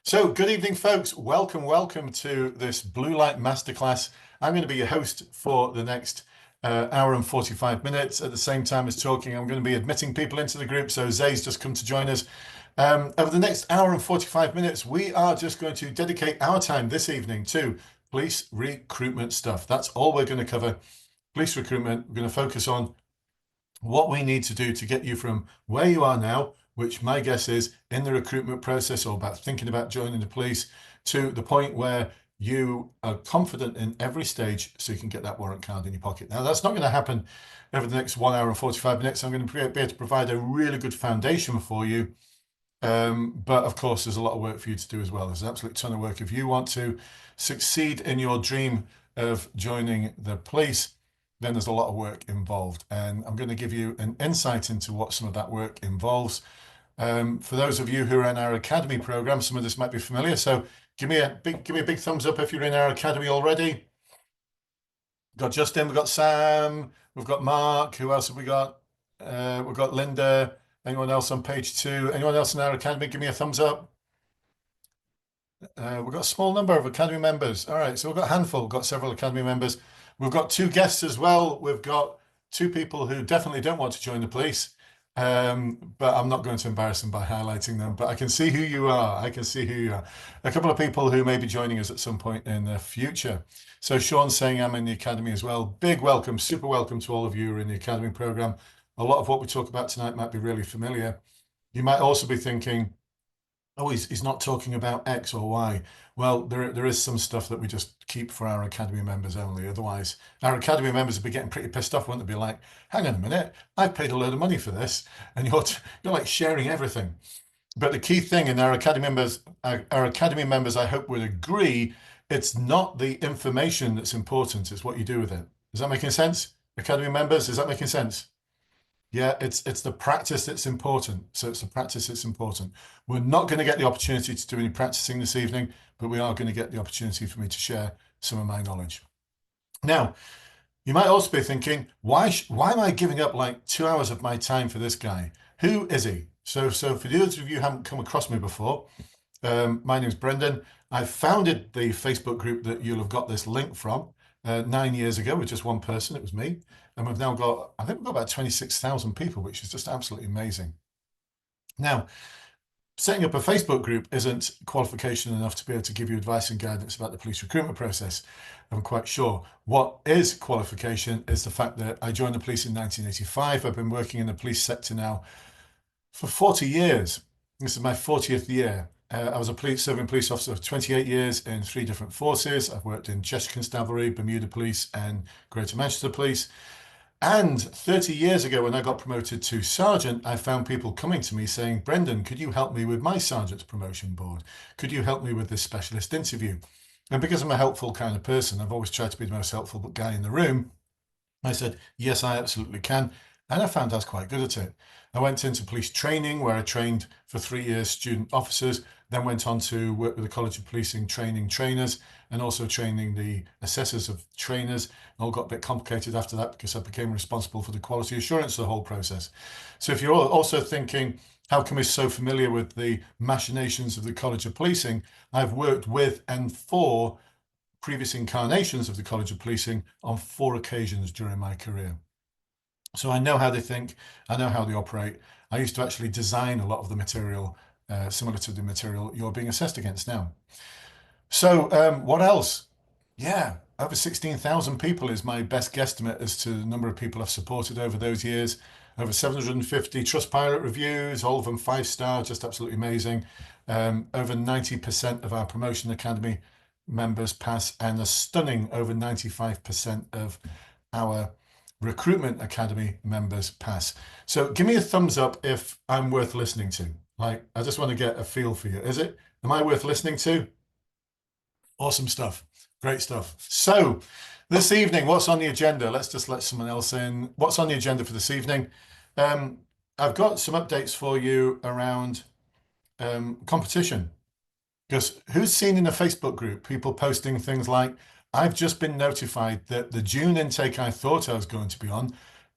So, good evening, folks. Welcome to this Blue Light Masterclass. I'm going to be your host for the next hour and 45 minutes. At the same time as talking, I'm going to be admitting people into the group. So, Zay's just come to join us. Over the next hour and 45 minutes, we are just going to dedicate our time this evening to police recruitment stuff. That's all we're going to cover. Police recruitment. We're going to focus on what we need to do to get you from where you are now, which my guess is in the recruitment process or about thinking about joining the police, to the point where you are confident in every stage so you can get that warrant card in your pocket. Now, that's not going to happen over the next 1 hour and 45 minutes. I'm going to be able to provide a really good foundation for you. But of course, there's a lot of work for you to do as well. There's an absolute ton of work. If you want to succeed in your dream of joining the police, then there's a lot of work involved. And I'm going to give you an insight into what some of that work involves. For those of you who are in our academy program, some of this might be familiar. So give me a big thumbs up if you're in our academy already. We've got Justin, we've got Sam, we've got Mark. Who else have we got? We've got Linda. Anyone else on page 2? Anyone else in our academy? Give me a thumbs up. We've got a small number of academy members. All right, so we've got a handful, we've got several academy members. We've got 2 guests as well. We've got 2 people who definitely don't want to join the police, but I'm not going to embarrass them by highlighting them. But I can see who you are. I can see who you are. A couple of people who may be joining us at some point in the future. So Sean's saying I'm in the academy as well. Big welcome, super welcome to all of you who are in the academy program. A lot of what we talk about tonight might be really familiar. You might also be thinking, oh, he's not talking about X or Y. Well, there is some stuff that we just keep for our academy members only. Otherwise, our academy members would be getting pretty pissed off, wouldn't they? Be like, hang on a minute, I've paid a load of money for this, and you're like sharing everything. But the key thing in our academy members, I hope would agree, it's not the information that's important, it's what you do with it. Is that making sense? Academy members, is that making sense? Yeah, it's the practice that's important. So it's the practice that's important. We're not going to get the opportunity to do any practicing this evening, but we are going to get the opportunity for me to share some of my knowledge. Now, you might also be thinking, why am I giving up like 2 hours of my time for this guy? Who is he? So for those of you who haven't come across me before, my name is Brendan. I founded the Facebook group that you'll have got this link from 9 years ago with just one person. It was me. And we've now got, I think we've got about 26,000 people, which is just absolutely amazing. Now, setting up a Facebook group isn't qualification enough to be able to give you advice and guidance about the police recruitment process. I'm quite sure. What is qualification is the fact that I joined the police in 1985. I've been working in the police sector now for 40 years. This is my 40th year. I was a serving police officer for 28 years in 3 different forces. I've worked in Cheshire Constabulary, Bermuda Police, and Greater Manchester Police. And 30 years ago, when I got promoted to sergeant, I found people coming to me saying, Brendan, could you help me with my sergeant's promotion board? Could you help me with this specialist interview? And because I'm a helpful kind of person, I've always tried to be the most helpful guy in the room. I said, yes, I absolutely can. And I found I was quite good at it. I went into police training where I trained for 3 years student officers, then went on to work with the College of Policing training trainers and also training the assessors of trainers. It all got a bit complicated after that because I became responsible for the quality assurance of the whole process. So if you're also thinking, how come we're so familiar with the machinations of the College of Policing? I've worked with and for previous incarnations of the College of Policing on 4 occasions during my career. So I know how they think, I know how they operate. I used to actually design a lot of the material similar to the material you're being assessed against now. So what else? Yeah, over 16,000 people is my best guesstimate as to the number of people I've supported over those years. Over 750 Trustpilot reviews, all of them 5-star, just absolutely amazing. Over 90% of our Promotion Academy members pass, and a stunning over 95% of our Recruitment Academy members pass. So give me a thumbs up if I'm worth listening to. Like, I just want to get a feel for you. Is it? Am I worth listening to? Awesome stuff. Great stuff. So this evening, what's on the agenda? Let's just let someone else in. What's on the agenda for this evening? I've got some updates for you around competition. Because who's seen in a Facebook group people posting things like, I've just been notified that the June intake I thought I was going to be on,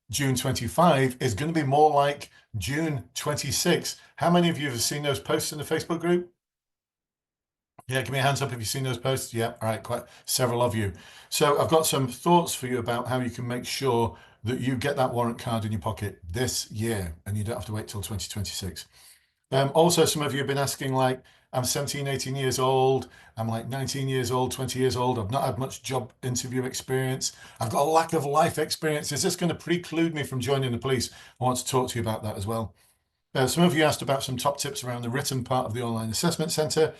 June 25, is going to be more like June 26. How many of you have seen those posts in the Facebook group? Yeah, give me a hands up if you've seen those posts. Yeah, all right, quite several of you. So I've got some thoughts for you about how you can make sure that you get that warrant card in your pocket this year and you don't have to wait till 2026. Also, some of you have been asking, like, I'm 17, 18 years old. I'm like 19 years old, 20 years old. I've not had much job interview experience. I've got a lack of life experience. Is this going to preclude me from joining the police? I want to talk to you about that as well. Some of you asked about some top tips around the written part of the online assessment center.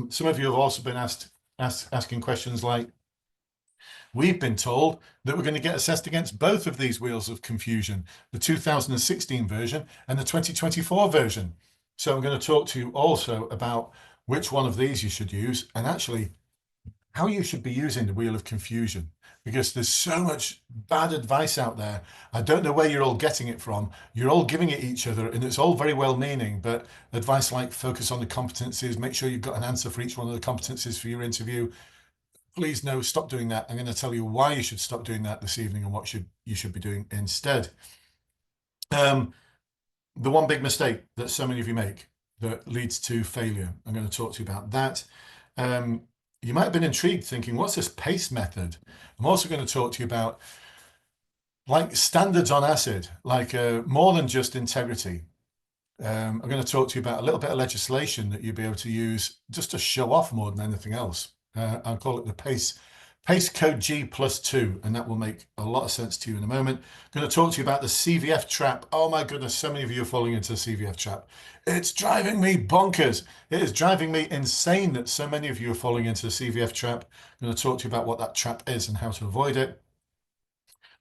Some of you have also been asking questions like, we've been told that we're going to get assessed against both of these wheels of confusion, the 2016 version and the 2024 version. So I'm going to talk to you also about which one of these you should use and actually how you should be using the wheel of confusion, because there's so much bad advice out there. I don't know where you're all getting it from. You're all giving it each other and it's all very well meaning, but advice like focus on the competencies, make sure you've got an answer for each one of the competencies for your interview. Please no, stop doing that. I'm going to tell you why you should stop doing that this evening and what you should be doing instead. Um, the one big mistake that so many of you make that leads to failure. I'm going to talk to you about that. Um, you might have been intrigued thinking, what's this PACE method? I'm also going to talk to you about like standards on acid, like more than just integrity. I'm going to talk to you about a little bit of legislation that you'll be able to use just to show off more than anything else. I'll call it the PACE code G+2, and that will make a lot of sense to you in a moment. I'm going to talk to you about the CVF trap. Oh my goodness, so many of you are falling into the CVF trap. It's driving me bonkers. It is driving me insane that so many of you are falling into the CVF trap. I'm going to talk to you about what that trap is and how to avoid it.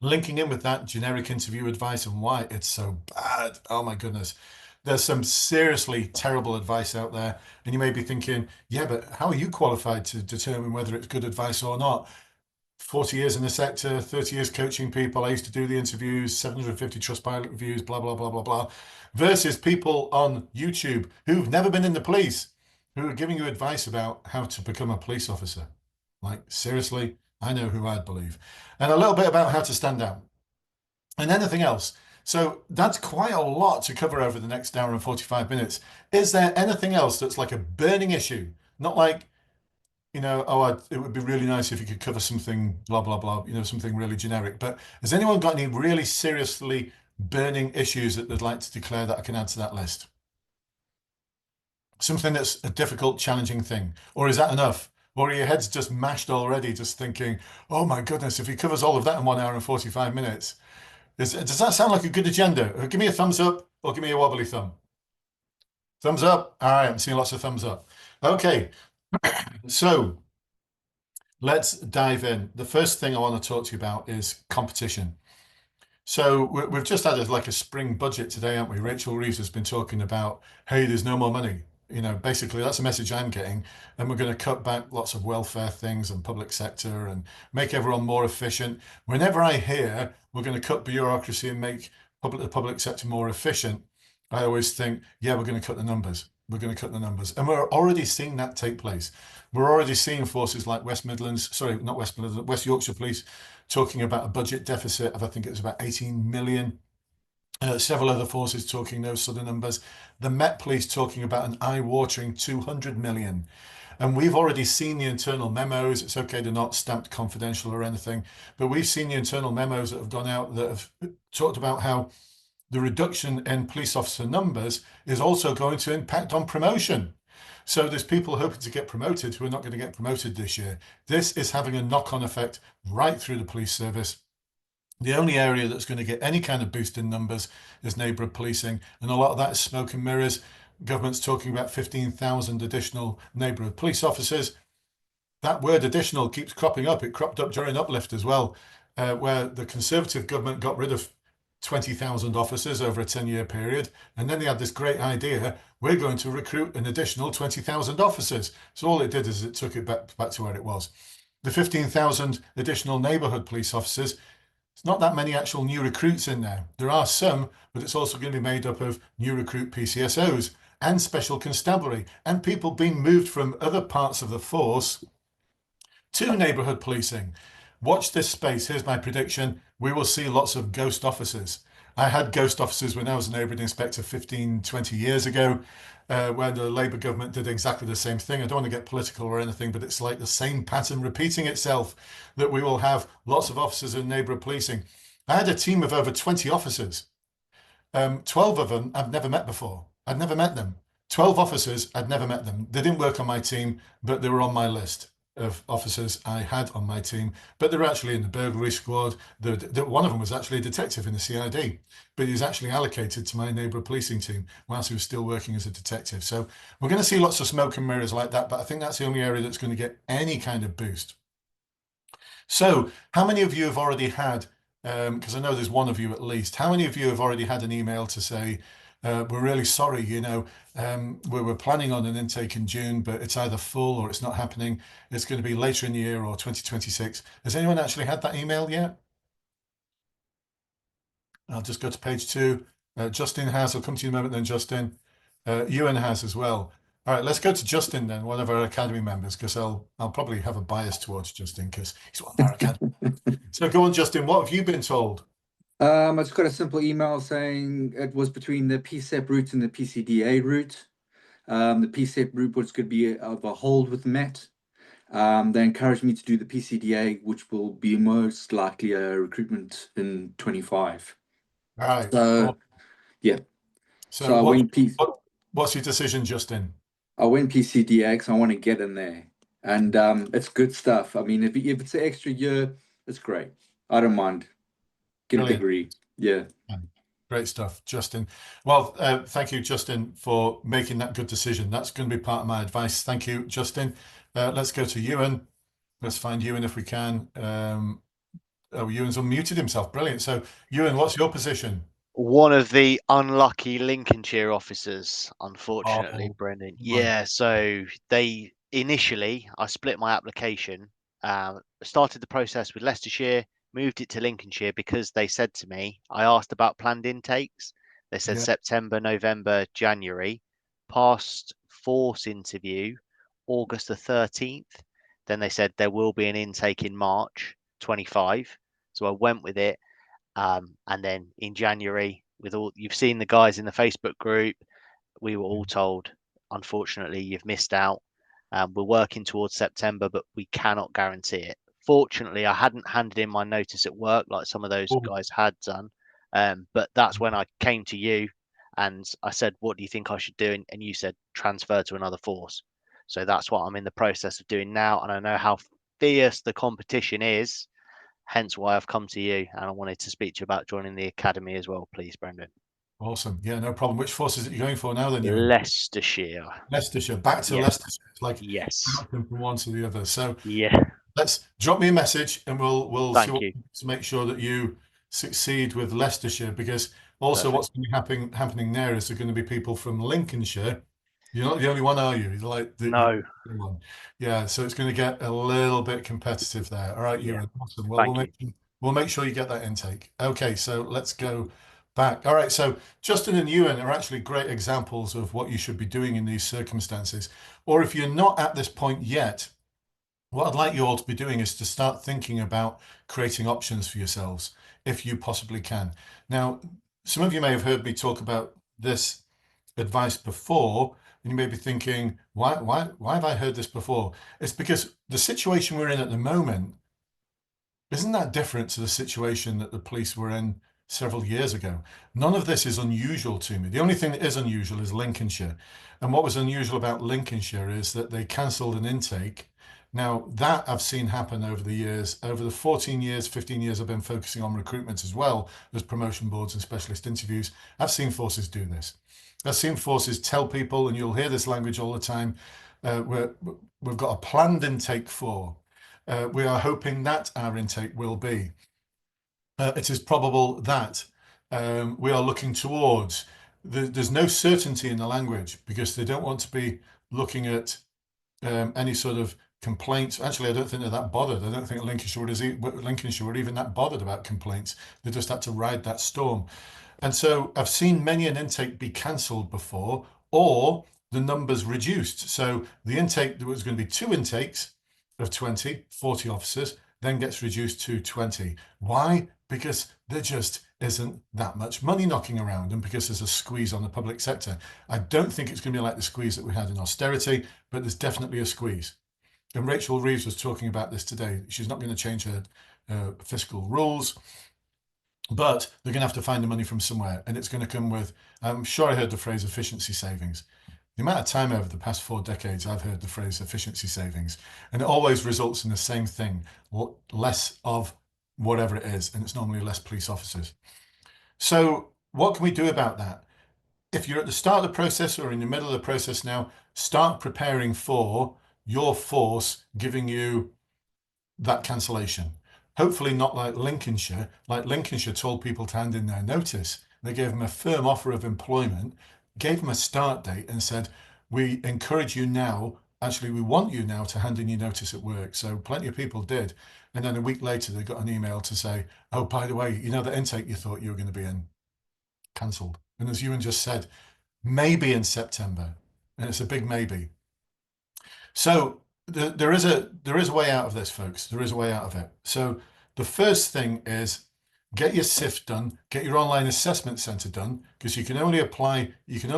Linking in with that, generic interview advice and why it's so bad. Oh my goodness. There's some seriously terrible advice out there. And you may be thinking, yeah, but how are you qualified to determine whether it's good advice or not? 40 years in the sector, 30 years coaching people. I used to do the interviews, 750 Trustpilot reviews, blah, blah, blah, blah, blah, versus people on YouTube who've never been in the police, who are giving you advice about how to become a police officer. Like, seriously, I know who I'd believe. And a little bit about how to stand out and anything else. So that's quite a lot to cover over the next hour and 45 minutes. Is there anything else that's like a burning issue? Not like, it would be really nice if you could cover something, blah, blah, blah, something really generic. But has anyone got any really seriously burning issues that they'd like to declare that I can add to that list? Something that's a difficult, challenging thing? Or is that enough? Or are your heads just mashed already, just thinking, oh my goodness, if he covers all of that in 1 hour and 45 minutes, does that sound like a good agenda? Give me a thumbs up or give me a wobbly thumb. Thumbs up. All right, I'm seeing lots of thumbs up. Okay, so let's dive in. The first thing I want to talk to you about is competition. So we've just had like a spring budget today, haven't we? Rachel Reeves has been talking about, hey, there's no more money. Basically that's a message I'm getting, and we're going to cut back lots of welfare things and public sector and make everyone more efficient. Whenever I hear we're going to cut bureaucracy and make the public sector more efficient, I always think, yeah, we're going to cut the numbers. We're going to cut the numbers. And we're already seeing that take place. We're already seeing forces like West Midlands, sorry, not West Midlands, West Yorkshire Police talking about a budget deficit of, I think it was about 18 million. Several other forces talking those sort of numbers. The Met Police talking about an eye-watering 200 million. And we've already seen the internal memos. It's okay, they're not stamped confidential or anything, but we've seen the internal memos that have gone out that have talked about how the reduction in police officer numbers is also going to impact on promotion. So there's people hoping to get promoted who are not going to get promoted this year. This is having a knock-on effect right through the police service. The only area that's going to get any kind of boost in numbers is neighbourhood policing, and a lot of that is smoke and mirrors. Government's talking about 15,000 additional neighbourhood police officers. That word additional keeps cropping up. It cropped up during Uplift as well, where the Conservative government got rid of 20,000 officers over a 10-year period. And then they had this great idea, we're going to recruit an additional 20,000 officers. So all it did is it took it back to where it was. The 15,000 additional neighbourhood police officers, it's not that many actual new recruits in there. There are some, but it's also going to be made up of new recruit PCSOs and special constabulary and people being moved from other parts of the force to neighbourhood policing. Watch this space. Here's my prediction. We will see lots of ghost officers. I had ghost officers when I was a neighbourhood inspector 15, 20 years ago, when the Labour government did exactly the same thing. I don't want to get political or anything, but it's like the same pattern repeating itself, that we will have lots of officers in neighbourhood policing. I had a team of over 20 officers. 12 of them I've never met before. I'd never met them. 12 officers, I'd never met them. They didn't work on my team, but they were on my list of officers I had on my team. But they were actually in the burglary squad. One of them was actually a detective in the CID, but he was actually allocated to my neighbourhood policing team whilst he was still working as a detective. So we're going to see lots of smoke and mirrors like that, but I think that's the only area that's going to get any kind of boost. So, how many of you have already had, because I know there's one of you at least, how many of you have already had an email to say, we're really sorry, we were planning on an intake in June, but it's either full or it's not happening. It's going to be later in the year or 2026. Has anyone actually had that email yet? I'll just go to page 2. Justin has, I'll come to you in a moment then, Justin. Ewan has as well. All right, let's go to Justin then, one of our Academy members, because I'll probably have a bias towards Justin because he's one of our Academy. So go on, Justin. What have you been told? I just got a simple email saying it was between the PSEP route and the PCDA route. The PSEP route was going to be of a hold with Met. They encouraged me to do the PCDA, which will be most likely a recruitment in 25. All right. So Oh, yeah, so so what's your decision, Justin? I went PCDA because I want to get in there, and it's good stuff. I mean, if it's an extra year, it's great. I don't mind. Get a Brilliant. degree. Yeah. Great stuff, Justin. Well, thank you, Justin, for making that good decision. That's going to be part of my advice. Thank you, Justin. Let's go to Ewan. Let's find Ewan if we can. Ewan's unmuted himself. Brilliant. So, Ewan, what's your position? One of the unlucky Lincolnshire officers, unfortunately, Oh, Brendan. my. Yeah, so they initially, I split my application, started the process with Leicestershire, moved it to Lincolnshire because they said to me, I asked about planned intakes. They said Yeah. September, November, January, passed force interview August the 13th. Then they said there will be an intake in March 25. So I went with it. And then in January, with all you've seen the guys in the Facebook group, we were all told, unfortunately, you've missed out. We're working towards September, but we cannot guarantee it. Fortunately, I hadn't handed in my notice at work like some of those Oh, guys had done. But that's when I came to you and I said, what do you think I should do? And you said, transfer to another force. So that's what I'm in the process of doing now. And I know how fierce the competition is, hence why I've come to you, and I wanted to speak to you about joining the academy as well, please, Brendan. awesome. Yeah, no problem. Which force is it you're going for now, then, Ewan? Leicestershire. Leicestershire. Back to Yeah. Leicestershire. It's like Yes. bouncing from one to the other. So, Yeah. let's drop me a message and we'll see Thank what you. to make sure that you succeed with Leicestershire, because also Perfect. what's going to be happening there is there going to be people from Lincolnshire. You're not the only one, are you? You're like you're No. the only one. Yeah, so it's going to get a little bit competitive there. All right, Yeah. Ewan. Awesome. Well, Thank you. we'll make sure you get that intake. Okay, so let's go back. All right, so Justin and Ewan are actually great examples of what you should be doing in these circumstances. Or if you're not at this point yet, what I'd like you all to be doing is to start thinking about creating options for yourselves if you possibly can. Now, some of you may have heard me talk about this advice before, and you may be thinking, why have I heard this before? It's because the situation we're in at the moment isn't that different to the situation that the police were in several years ago. None of this is unusual to me. The only thing that is unusual is Lincolnshire. And what was unusual about Lincolnshire is that they cancelled an intake. Now, that I've seen happen over the years, over the 14 years, 15 years I've been focusing on recruitment as well as promotion boards and specialist interviews. I've seen forces do this. I've seen forces tell people, and you'll hear this language all the time, we've got a planned intake for. We are hoping that our intake will be. It is probable that we are looking towards. There's no certainty in the language because they don't want to be looking at any sort of complaints. Actually, I don't think they're that bothered. I don't think Lincolnshire were even that bothered about complaints. They just had to ride that storm. And so I've seen many an intake be cancelled before, or the numbers reduced. So the intake, there was going to be two intakes of 20, 40 officers, then gets reduced to 20. Why? Because they're just isn't that much money knocking around, and because there's a squeeze on the public sector. I don't think it's going to be like the squeeze that we had in austerity, but there's definitely a squeeze. And Rachel Reeves was talking about this today. She's not going to change her fiscal rules, but they're going to have to find the money from somewhere, and it's going to come with, I'm sure I heard the phrase efficiency savings. The amount of time over the past 4 decades I've heard the phrase efficiency savings, and it always results in the same thing, less of whatever it is, and it's normally less police officers. So what can we do about that? If you're at the start of the process or in the middle of the process now, start preparing for your force giving you that cancellation. Hopefully not like Lincolnshire. Like Lincolnshire told people to hand in their notice. They gave them a firm offer of employment, gave them a start date and said, we encourage you now, actually we want you now to hand in your notice at work. So plenty of people did. And then a week later they got an email to say, oh, by the way, you know, the intake you thought you were going to be in, cancelled. And as Ewan just said, maybe in September. And it's a big maybe. So there is a way out of this, folks. There is a way out of it. So the first thing is get your SIFT done, get your online assessment center done, because you can only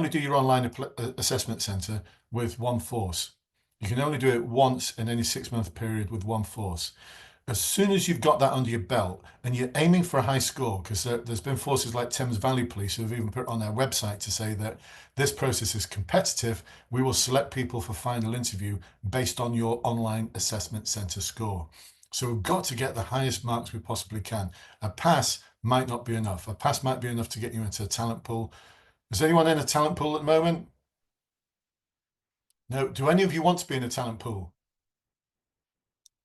do your online assessment center with one force. You can only do it once in any 6-month period with one force. As soon as you've got that under your belt and you're aiming for a high score, because there's been forces like Thames Valley Police who have even put it on their website to say that this process is competitive, we will select people for final interview based on your online assessment center score. So we've got to get the highest marks we possibly can. A pass might not be enough. A pass might be enough to get you into a talent pool. Is anyone in a talent pool at the moment? No. Do any of you want to be in a talent pool?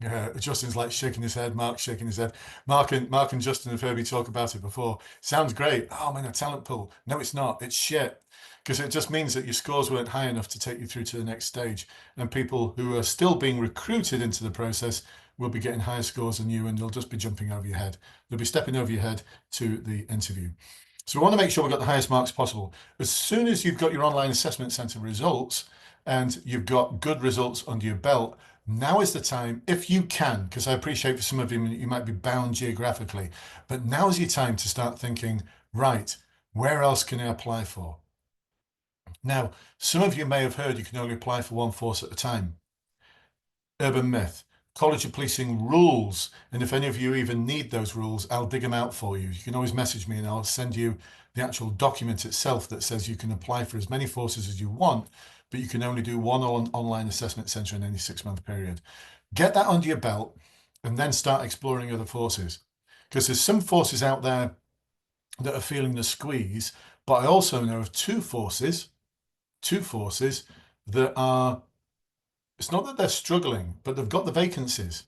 Yeah, Justin's like shaking his head. Mark's shaking his head. Mark and Justin have heard me talk about it before. Sounds great. Oh, I'm in a talent pool. No, it's not. It's shit. Because it just means that your scores weren't high enough to take you through to the next stage. And people who are still being recruited into the process will be getting higher scores than you, and they'll just be jumping over your head. They'll be stepping over your head to the interview. So we want to make sure we've got the highest marks possible. As soon as you've got your online assessment center results and you've got good results under your belt, now is the time, if you can, because I appreciate for some of you, you might be bound geographically, but now is your time to start thinking, right, where else can I apply for? Now, some of you may have heard you can only apply for one force at a time. Urban myth. College of Policing rules, and if any of you even need those rules, I'll dig them out for you. You can always message me and I'll send you the actual document itself that says you can apply for as many forces as you want, but you can only do one online assessment center in any 6-month period. Get that under your belt and then start exploring other forces, because there's some forces out there that are feeling the squeeze, but I also know of two forces that are, it's not that they're struggling, but they've got the vacancies.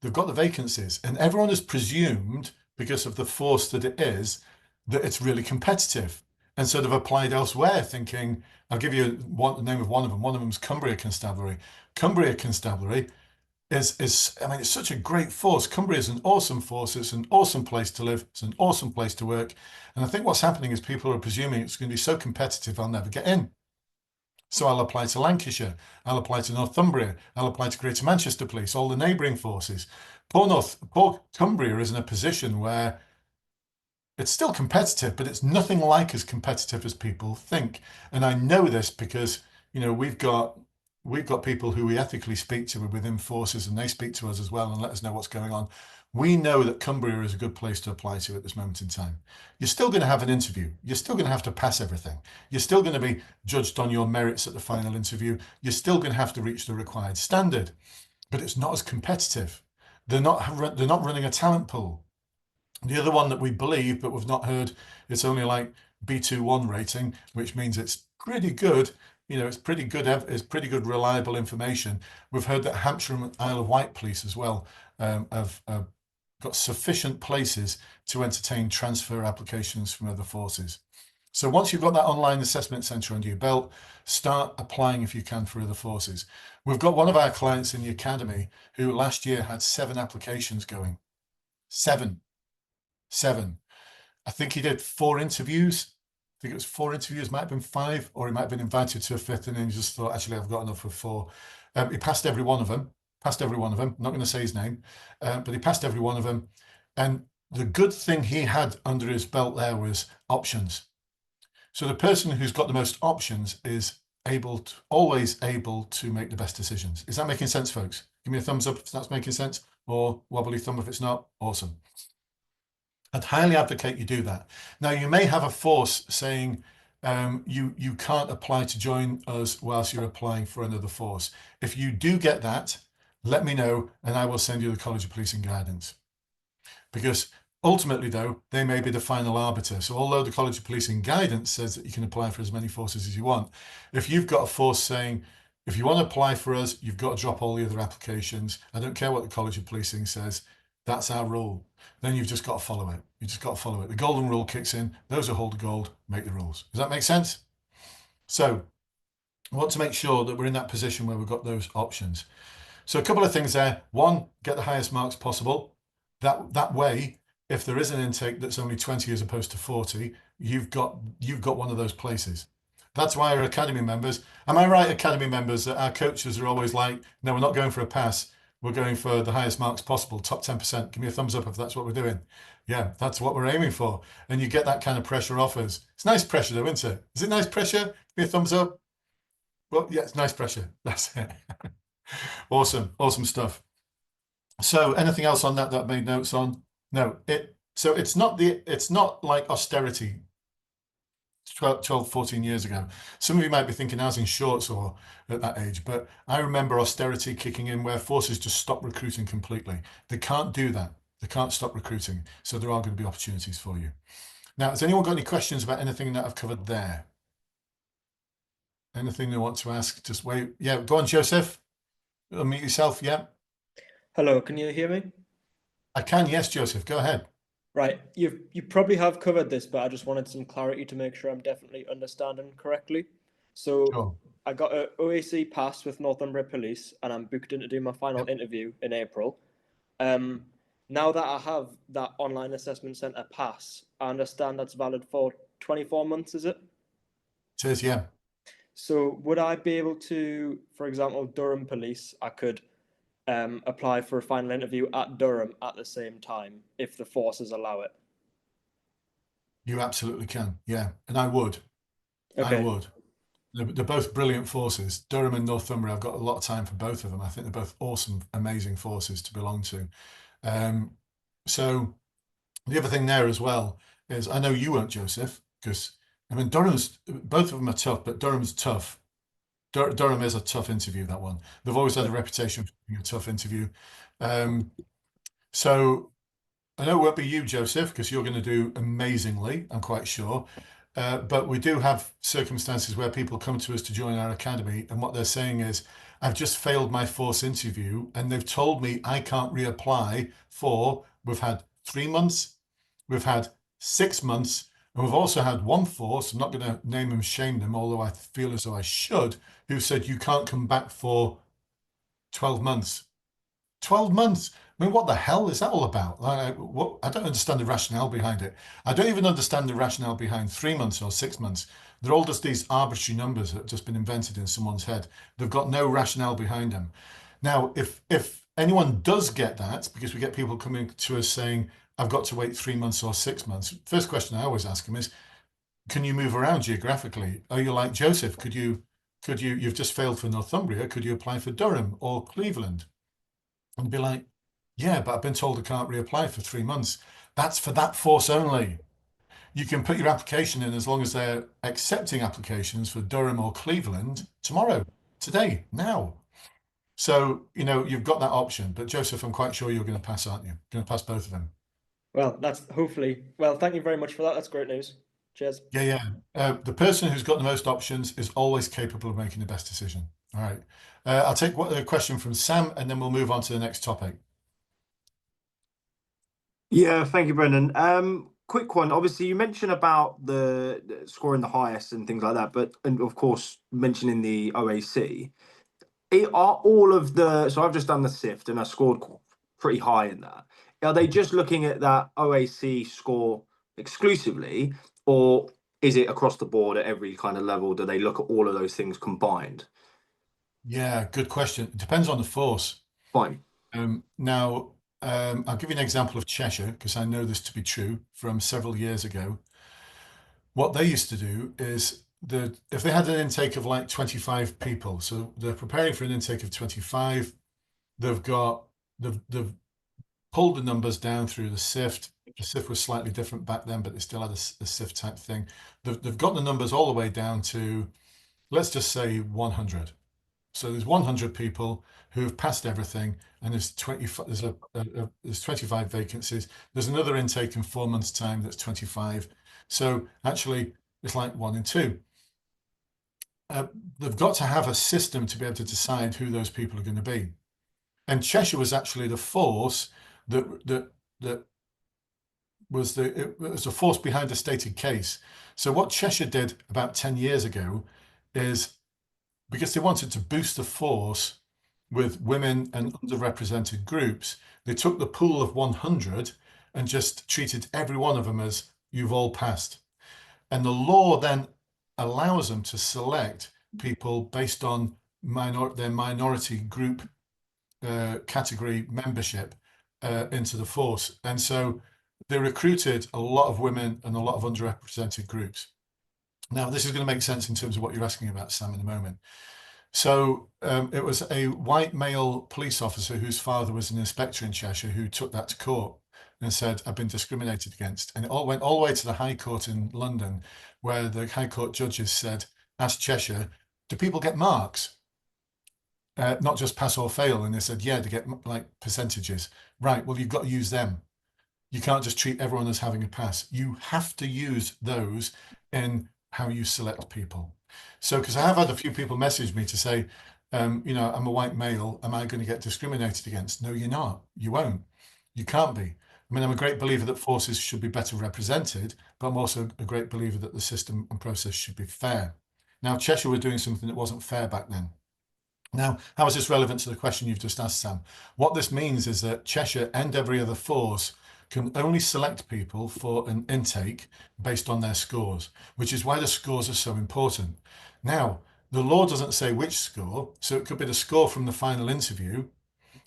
They've got the vacancies, and everyone has presumed, because of the force that it is, that it's really competitive. And so they've applied elsewhere thinking, I'll give you the name of one of them. One of them is Cumbria Constabulary. Cumbria Constabulary is, I mean, it's such a great force. Cumbria is an awesome force. It's an awesome place to live. It's an awesome place to work. And I think what's happening is people are presuming it's going to be so competitive, I'll never get in. So I'll apply to Lancashire, I'll apply to Northumbria, I'll apply to Greater Manchester Police, all the neighbouring forces. Poor Cumbria is in a position where it's still competitive, but it's nothing like as competitive as people think. And I know this because, you know, we've got people who we ethically speak to within forces, and they speak to us as well and let us know what's going on. We know that Cumbria is a good place to apply to at this moment in time. You're still going to have an interview. You're still going to have to pass everything. You're still going to be judged on your merits at the final interview. You're still going to have to reach the required standard, but it's not as competitive. They're not running a talent pool. The other one that we believe, but we've not heard, it's only like B21 rating, which means it's pretty good. You know, it's pretty good reliable information. We've heard that Hampshire and Isle of Wight Police as well have got sufficient places to entertain transfer applications from other forces. So once you've got that online assessment centre under your belt, start applying if you can for other forces. We've got one of our clients in the academy who last year had 7 applications going. 7. I think he did 4 interviews. I think it was 4 interviews, might have been 5, or he might have been invited to a 5th, and then he just thought, actually, I've got enough of 4. He passed every one of them. I'm not going to say his name, but he passed every one of them. And the good thing he had under his belt there was options. So the person who's got the most options is always able to make the best decisions. Is that making sense, folks? Give me a thumbs up if that's making sense, or wobbly thumb if it's not. Awesome. I'd highly advocate you do that. Now, you may have a force saying you can't apply to join us whilst you're applying for another force. If you do get that, let me know and I will send you the College of Policing guidance. Because ultimately, though, they may be the final arbiter. So although the College of Policing guidance says that you can apply for as many forces as you want, if you've got a force saying, if you want to apply for us, you've got to drop all the other applications. I don't care what the College of Policing says. That's our rule. Then you've just got to follow it. You just got to follow it. The golden rule kicks in. Those who hold the gold make the rules. Does that make sense? So I want to make sure that we're in that position where we've got those options. So a couple of things there. One, get the highest marks possible. That way, if there is an intake that's only 20 as opposed to 40, you've got one of those places. That's why our academy members, am I right, academy members, that our coaches are always like, no, we're not going for a pass. We're going for the highest marks possible, top 10%. Give me a thumbs up if that's what we're doing. Yeah, that's what we're aiming for. And you get that kind of pressure off us. It's nice pressure though, isn't it? Is it nice pressure? Give me a thumbs up. Well, yeah, it's nice pressure. That's it. Awesome, awesome stuff. So anything else on that I made notes on? No, it's not like austerity 12, 14 years ago. Some of you might be thinking I was in shorts or at that age, but I remember austerity kicking in where forces just stop recruiting completely. They can't do that. They can't stop recruiting. So there are going to be opportunities for you. Now, has anyone got any questions about anything that I've covered there? Anything they want to ask? Just wait. Yeah, go on, Joseph. Unmute yourself. Yeah, Hello, can you hear me? I can. Yes, Joseph, go ahead. Right, you probably have covered this, but I just wanted some clarity to make sure I'm definitely understanding correctly. So Sure. I got a OAC pass with Northumbria Police, and I'm booked in to do my final Yep. interview in April. Now that I have that online assessment centre pass, I understand that's valid for 24 months, is it? It is, yeah. So would I be able to, for example, Durham Police, I could apply for a final interview at Durham at the same time if the forces allow it? You absolutely can. Yeah. And I would. I Okay. would. They're both brilliant forces. Durham and Northumbria, I've got a lot of time for both of them. I think they're both awesome, amazing forces to belong to. So the other thing there as well is I know you won't, Joseph, because I mean both of them are tough, but Durham's tough. Durham is a tough interview, that one. They've always had a reputation for being a tough interview. So I know it won't be you, Joseph, because you're going to do amazingly, I'm quite sure. But we do have circumstances where people come to us to join our academy, and what they're saying is, I've just failed my force interview, and they've told me I can't reapply for, we've had 3 months, we've had 6 months, and we've also had one force, I'm not going to name them, shame them, although I feel as though I should, who said you can't come back for 12 months. 12 months. I mean, what the hell is that all about? I don't understand the rationale behind it. I don't even understand the rationale behind 3 months or 6 months. They're all just these arbitrary numbers that have just been invented in someone's head. They've got no rationale behind them. Now, if anyone does get that, because we get people coming to us saying, I've got to wait 3 months or 6 months, first question I always ask them is, can you move around geographically? Are you like Joseph? You've just failed for Northumbria, could you apply for Durham or Cleveland? And be like, yeah, but I've been told I can't reapply for 3 months. That's for that force only. You can put your application in as long as they're accepting applications for Durham or Cleveland tomorrow, today, now. So, you've got that option. But Joseph, I'm quite sure you're going to pass, aren't you? Going to pass both of them. Well, that's hopefully. Well, thank you very much for that. That's great news. Cheers. Yeah. The person who's got the most options is always capable of making the best decision. All right. I'll take a question from Sam, and then we'll move on to the next topic. Yeah, thank you, Brendan. Quick one. Obviously, you mentioned about the scoring the highest and things like that, but and of course mentioning the OAC. Are all of the so I've just done the SIFT and I scored pretty high in that. Are they just looking at that OAC score exclusively, or is it across the board at every kind of level? Do they look at all of those things combined? Yeah, good question. It depends on the force. Fine. Now, I'll give you an example of Cheshire, because I know this to be true from several years ago. What they used to do is if they had an intake of like 25 people, so they're preparing for an intake of 25, they've pulled the numbers down through the SIFT. The SIFT was slightly different back then, but they still had a SIFT type thing. They've got the numbers all the way down to, let's just say 100. So there's 100 people who have passed everything, and there's 25 vacancies. There's another intake in 4 months' time that's 25. So actually, it's like 1 in 2. They've got to have a system to be able to decide who those people are going to be. And Cheshire was actually the force that was it was a force behind a stated case. So what Cheshire did about 10 years ago is, because they wanted to boost the force with women and underrepresented groups, they took the pool of 100 and just treated every one of them as, you've all passed. And the law then allows them to select people based on their minority group category membership into the force. And so they recruited a lot of women and a lot of underrepresented groups. Now, this is going to make sense in terms of what you're asking about, Sam, in a moment. So it was a white male police officer whose father was an inspector in Cheshire who took that to court and said, I've been discriminated against. And it all went all the way to the High Court in London, where the High Court judges said, ask Cheshire, do people get marks? Not just pass or fail. And they said, yeah, they get like percentages. Right, well, you've got to use them. You can't just treat everyone as having a pass. You have to use those in how you select people. So, because I have had a few people message me to say, I'm a white male, am I going to get discriminated against? No, you're not. You won't. You can't be. I mean, I'm a great believer that forces should be better represented, but I'm also a great believer that the system and process should be fair. Now, Cheshire were doing something that wasn't fair back then. Now, how is this relevant to the question you've just asked, Sam? What this means is that Cheshire and every other force can only select people for an intake based on their scores, which is why the scores are so important. Now, the law doesn't say which score, so it could be the score from the final interview,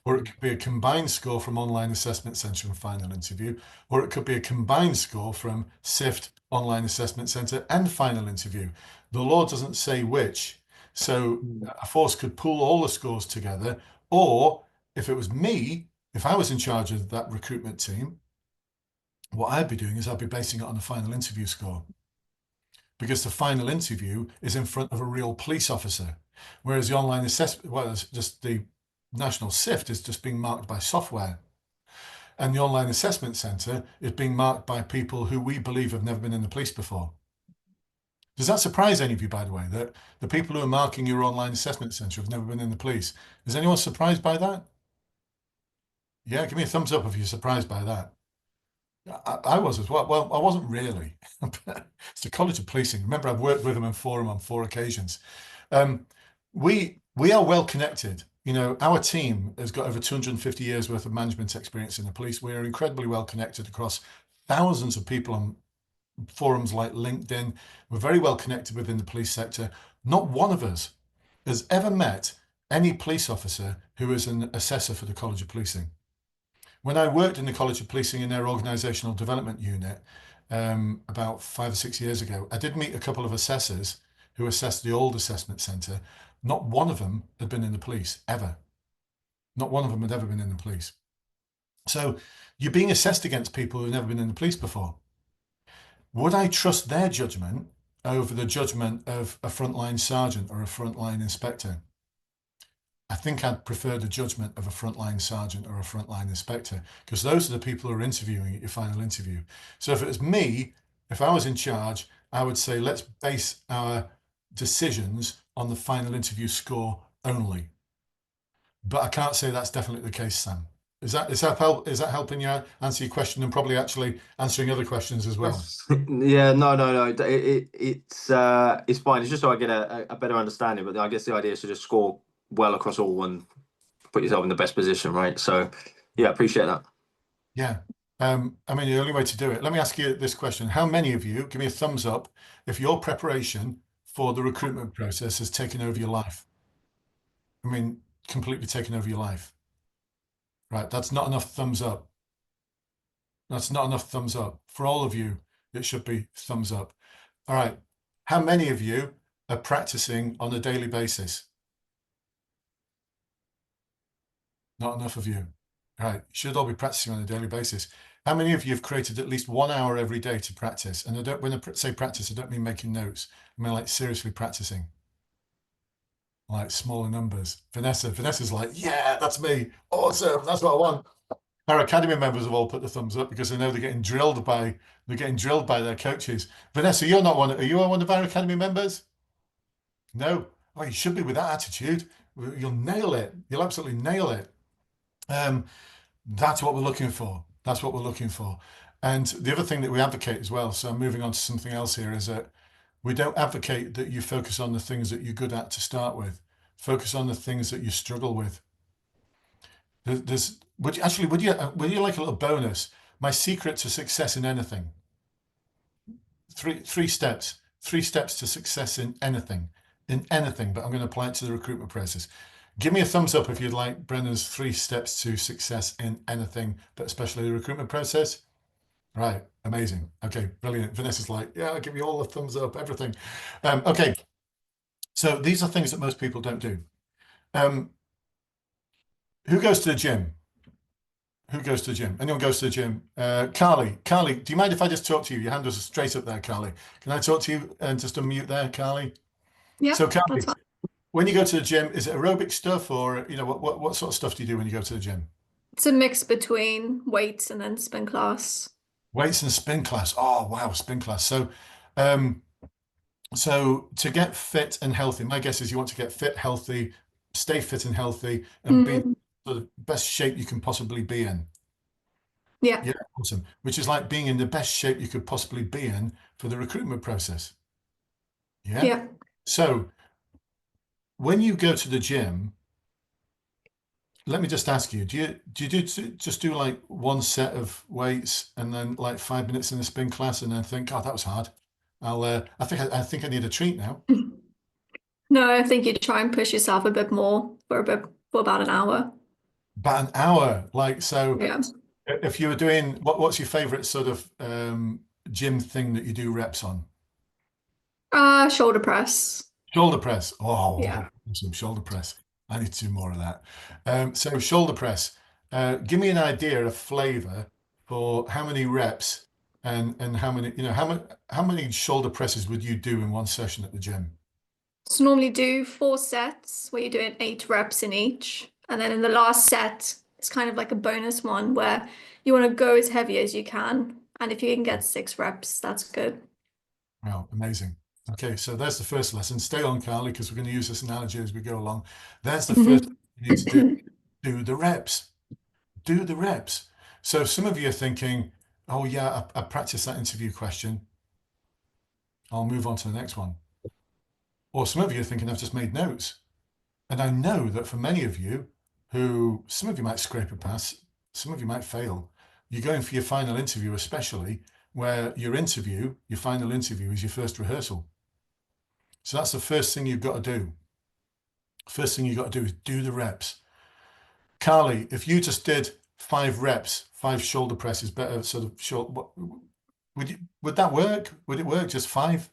or it could be a combined score from online assessment centre and final interview, or it could be a combined score from SIFT, online assessment centre and final interview. The law doesn't say which. So a force could pool all the scores together, or if it was me, if I was in charge of that recruitment team, what I'd be doing is I'd be basing it on the final interview score, because the final interview is in front of a real police officer, whereas the online assessment, well, it's just the national SIFT is just being marked by software. And the online assessment centre is being marked by people who we believe have never been in the police before. Does that surprise any of you, by the way, that the people who are marking your online assessment centre have never been in the police? Is anyone surprised by that? Yeah, give me a thumbs up if you're surprised by that. I was as well. Well, I wasn't really. It's the College of Policing. Remember, I've worked with them in Forum on 4 occasions. We are well connected. Our team has got over 250 years worth of management experience in the police. We are incredibly well connected across thousands of people on forums like LinkedIn. We're very well connected within the police sector. Not one of us has ever met any police officer who is an assessor for the College of Policing. When I worked in the College of Policing in their organisational development unit about 5 or 6 years ago, I did meet a couple of assessors who assessed the old assessment centre. Not one of them had been in the police, ever. Not one of them had ever been in the police. So you're being assessed against people who've never been in the police before. Would I trust their judgment over the judgment of a frontline sergeant or a frontline inspector? I think I'd prefer the judgment of a frontline sergeant or a frontline inspector, because those are the people who are interviewing at your final interview. So if it was me, if I was in charge, I would say, let's base our decisions on the final interview score only. But I can't say that's definitely the case, Sam. Is that helping you answer your question, and probably actually answering other questions as well? Yeah, no. It's fine. It's just so I get a better understanding. But I guess the idea is to just score well across all and put yourself in the best position, right? So, yeah, appreciate that. Yeah. I mean, the only way to do it. Let me ask you this question. How many of you, give me a thumbs up if your preparation for the recruitment process has taken over your life? I mean, completely taken over your life. Right, that's not enough thumbs up. That's not enough thumbs up. For all of you, it should be thumbs up. All right. How many of you are practicing on a daily basis? Not enough of you. All right. You should all be practicing on a daily basis. How many of you have created at least 1 hour every day to practice? And when I say practice, I don't mean making notes. I mean like seriously practicing. Like smaller numbers. Vanessa's like, yeah, that's me. Awesome. That's what I want. Our academy members have all put the thumbs up because they know they're getting drilled by their coaches. Vanessa, you're not one. Are you one of our academy members? No. Oh, you should be with that attitude. You'll nail it. You'll absolutely nail it. That's what we're looking for. That's what we're looking for. And the other thing that we advocate as well, so I'm moving on to something else here, is that we don't advocate that you focus on the things that you're good at to start with. Focus on the things that you struggle with. Would you like a little bonus? My secret to success in anything. Three steps to success in anything, but I'm going to apply it to the recruitment process. Give me a thumbs up if you'd like Brendan's 3 steps to success in anything, but especially the recruitment process. Right, amazing. Okay, brilliant. Vanessa's like, yeah, I'll give you all the thumbs up, everything. Okay, so these are things that most people don't do. Who goes to the gym? Who goes to the gym? Anyone goes to the gym? Carly, do you mind if I just talk to you? Your hand was straight up there, Carly. Can I talk to you and just unmute there, Carly? Yeah, So, Carly, that's fine. when you go to the gym, is it aerobic stuff or what sort of stuff do you do when you go to the gym? It's a mix between weights and then spin class. Weights and spin class. Oh, wow, spin class. So to get fit and healthy, my guess is you want to get fit, healthy, stay fit and healthy, and be in the best shape you can possibly be in. Yeah. Yeah, awesome. Which is like being in the best shape you could possibly be in for the recruitment process. Yeah. Yeah. So when you go to the gym, let me just ask you, do you just do like one set of weights and then like 5 minutes in the spin class and then think, oh, that was hard. I think I need a treat now. No, I think you try and push yourself a bit more for about an hour. About an hour, like so. Yeah. If you were doing what's your favorite sort of gym thing that you do reps on? Shoulder press. Shoulder press. Oh, Yeah. some shoulder press. I need to do more of that. So shoulder press. Give me an idea of flavor for how many reps and how many, how many shoulder presses would you do in one session at the gym? So normally do 4 sets where you're doing 8 reps in each. And then in the last set, it's kind of like a bonus one where you want to go as heavy as you can. And if you can get 6 reps, that's good. Wow, amazing. Okay, so there's the first lesson. Stay on, Carly, because we're going to use this analogy as we go along. There's the first thing you need to do. Do the reps. Do the reps. So some of you are thinking, oh yeah, I practiced that interview question. I'll move on to the next one. Or some of you are thinking, I've just made notes. And I know that for many of you, some of you might scrape a pass, some of you might fail. You're going for your final interview, especially where your final interview is your first rehearsal. So that's the first thing you've got to do. First thing you've got to do is do the reps. Carly, if you just did 5 reps, 5 shoulder presses, better sort of short, would that work? Would it work just 5?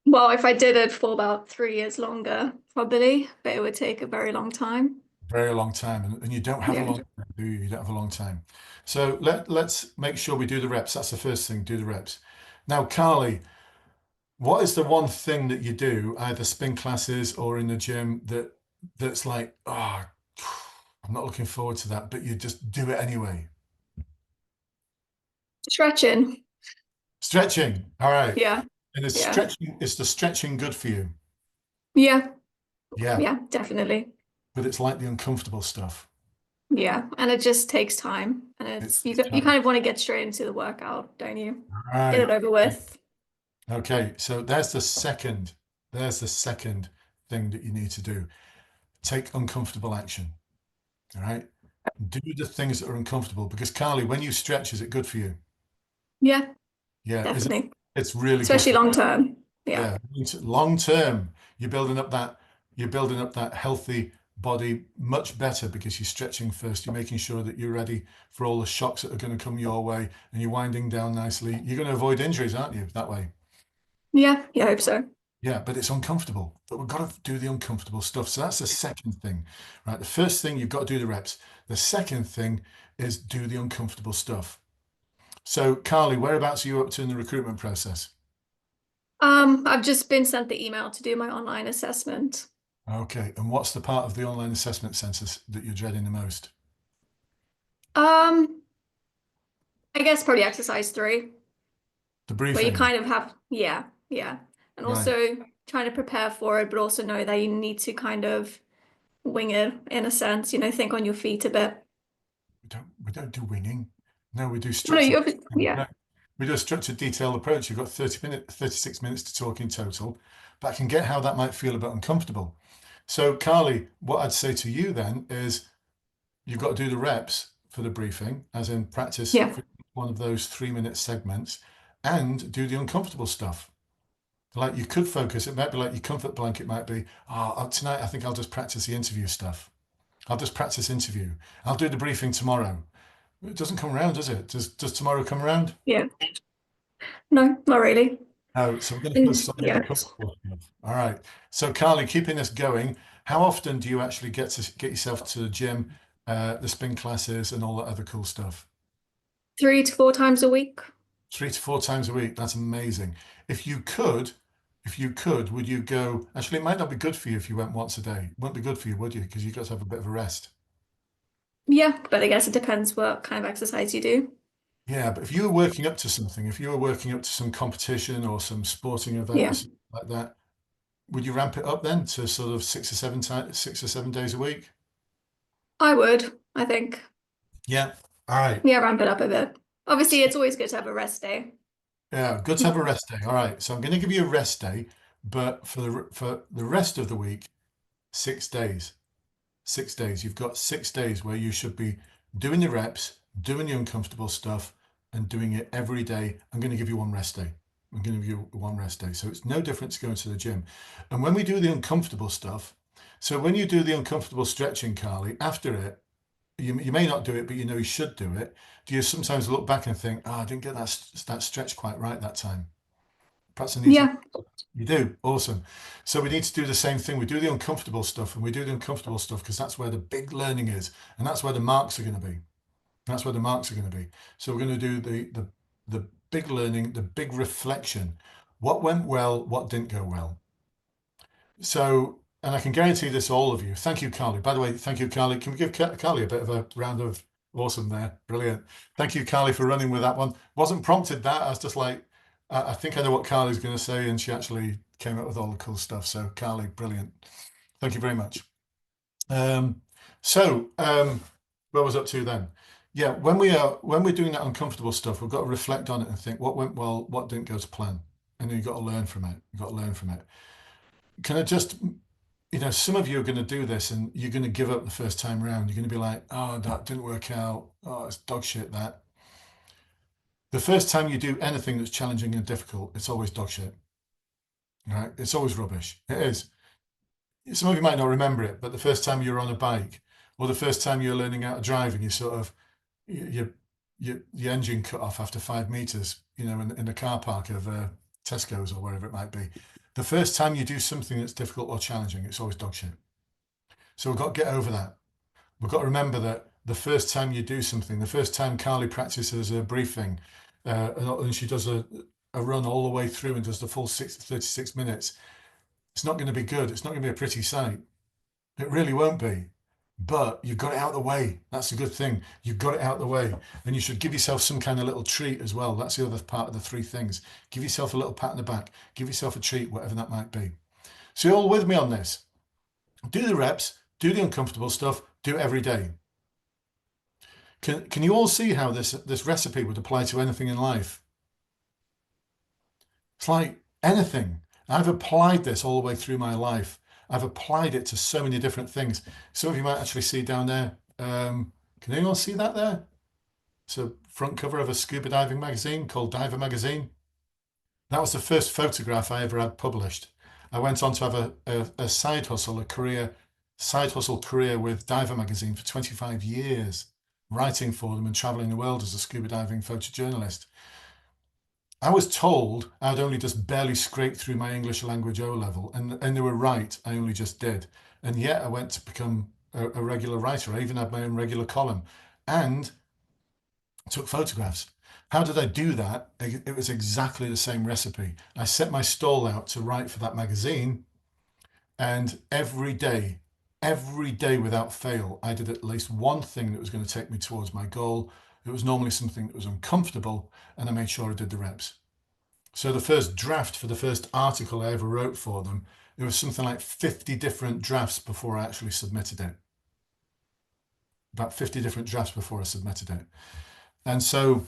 Well, if I did it for about 3 years longer, probably, but it would take a very long time. Very long time, and you don't have a long time, do you? You don't have a long time. So let's make sure we do the reps. That's the first thing, do the reps. Now, Carly, what is the one thing that you do, either spin classes or in the gym, that's like, oh, I'm not looking forward to that, but you just do it anyway? Stretching. Stretching. All right. Yeah. And is the stretching good for you? Yeah. Yeah. Yeah, definitely. But it's like the uncomfortable stuff. Yeah, and it just takes time, and you kind of want to get straight into the workout, don't you? Right. Get it over with. Okay, so there's the second thing that you need to do. Take uncomfortable action. All right. Do the things that are uncomfortable, because Carly, when you stretch, is it good for you? Yeah, Yeah, definitely. it's really Especially good. long term. Yeah. Long term, you're building up that healthy body much better because you're stretching first. You're making sure that you're ready for all the shocks that are going to come your way, and you're winding down nicely. You're going to avoid injuries, aren't you, that way? Yeah, I hope so. Yeah, but it's uncomfortable. But we've got to do the uncomfortable stuff. So that's the second thing, right? The first thing, you've got to do the reps. The second thing is do the uncomfortable stuff. So, Carly, whereabouts are you up to in the recruitment process? I've just been sent the email to do my online assessment. Okay, and what's the part of the online assessment census that you're dreading the most? Um, I guess probably exercise 3, The where you briefing, kind of have, yeah, and right? also trying to prepare for it, but also know that you need to kind of wing it in a sense, think on your feet a bit. We don't do winging. No, we do No, structured. yeah, We do a structured, detailed approach. You've got 36 minutes to talk in total, but I can get how that might feel a bit uncomfortable. So, Carly, what I'd say to you then is you've got to do the reps for the briefing, as in practice yeah, for one of those 3-minute segments, and do the uncomfortable stuff. Like you could focus, it might be like your comfort blanket might be, tonight I think I'll just practice the interview stuff. I'll just practice interview. I'll do the briefing tomorrow. It doesn't come around, does it? Does tomorrow come around? yeah. No, not really. No, so we're going to And focus on the yeah, uncomfortable stuff. All right. So, Carly, keeping this going, how often do you actually get yourself to the gym, the spin classes, and all that other cool stuff? 3 to 4 times a week. 3 to 4 times a week. That's amazing. If you could, would you go? Actually, it might not be good for you if you went once a day. It wouldn't be good for you, would you? Because you've got to have a bit of a rest. Yeah, but I guess it depends what kind of exercise you do. Yeah, but if you were working up to something, if you were working up to some competition or some sporting event or Yeah, something like that, would you ramp it up then to sort of 6 or 7 days a week? I would, I think. Yeah. All right. Yeah, ramp it up a bit. Obviously, it's always good to have a rest day. Yeah, good to have a rest day. All right. So I'm going to give you a rest day, but for the rest of the week, 6 days. 6 days. You've got 6 days where you should be doing the reps, doing the uncomfortable stuff, and doing it every day. I'm going to give you one rest day. I'm going to give you one rest day. So it's no different to going to the gym. And when we do the uncomfortable stuff, so when you do the uncomfortable stretching, Carly, after it, you may not do it, but you know you should do it. Do you sometimes look back and think, I didn't get that stretch quite right that time? Perhaps I need to. Yeah, You do. Awesome. So we need to do the same thing. We do the uncomfortable stuff, and we do the uncomfortable stuff because that's where the big learning is, and that's where the marks are going to be. That's where the marks are going to be. So we're going to do the big learning, the big reflection. What went well? What didn't go well? So, and I can guarantee this to all of you. Thank you, Carly. By the way, thank you, Carly. Can we give Carly a bit of a round of awesome there? Brilliant. Thank you, Carly, for running with that one. Wasn't prompted that. I was just like, I think I know what Carly's going to say, and she actually came up with all the cool stuff. So, Carly, brilliant. Thank you very much. So, where was I up to then? Yeah, when we're doing that uncomfortable stuff, we've got to reflect on it and think what went well, what didn't go to plan, and then you've got to learn from it. You've got to learn from it. Can I just some of you are going to do this and you're going to give up the first time round. You're going to be like, oh, that didn't work out. Oh, it's dog shit, that. The first time you do anything that's challenging and difficult, it's always dog shit. Right? It's always rubbish. It is. Some of you might not remember it, but the first time you're on a bike or the first time you're learning how to drive and you sort of, your engine cut off after 5 meters, in the car park of Tesco's or wherever it might be. The first time you do something that's difficult or challenging, it's always dog shit. So we've got to get over that. We've got to remember that the first time you do something, the first time Carly practices a briefing, and she does a run all the way through and does the full 36 minutes, it's not going to be good. It's not going to be a pretty sight. It really won't be. But you've got it out of the way. That's a good thing. You've got it out of the way. And you should give yourself some kind of little treat as well. That's the other part of the 3 things. Give yourself a little pat on the back. Give yourself a treat, whatever that might be. So you're all with me on this. Do the reps, do the uncomfortable stuff, do it every day. Can you all see how this recipe would apply to anything in life? It's like anything. I've applied this all the way through my life. I've applied it to so many different things. Some of you might actually see down there. Can anyone see that there? It's a front cover of a scuba diving magazine called Diver Magazine. That was the first photograph I ever had published. I went on to have a side hustle, a career side hustle career with Diver magazine for 25 years, writing for them and traveling the world as a scuba diving photojournalist. I was told I'd only just barely scraped through my English language O level, and they were right. I only just did. And yet I went to become a regular writer. I even had my own regular column and took photographs. How did I do that? It was exactly the same recipe. I set my stall out to write for that magazine, and every day without fail, I did at least one thing that was going to take me towards my goal. It was normally something that was uncomfortable, and I made sure I did the reps. So the first draft for the first article I ever wrote for them, it was something like 50 different drafts before I actually submitted it. About 50 different drafts before I submitted it. And so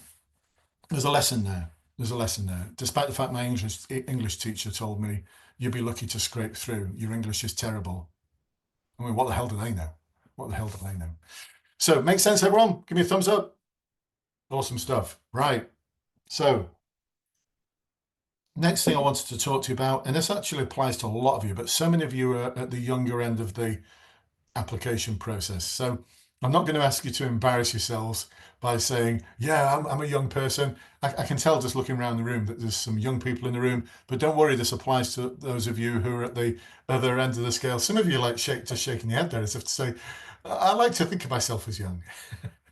there's a lesson there. There's a lesson there. Despite the fact my English teacher told me, you'd be lucky to scrape through. Your English is terrible. I mean, what the hell do they know? What the hell do they know? So, make sense, everyone? Give me a thumbs up. Awesome stuff. Right. So, next thing I wanted to talk to you about, and this actually applies to a lot of you, but so many of you are at the younger end of the application process. So I'm not going to ask you to embarrass yourselves by saying, yeah, I'm a young person. I can tell just looking around the room that there's some young people in the room, but don't worry, this applies to those of you who are at the other end of the scale. Some of you like just shaking your head there as if to say, I like to think of myself as young.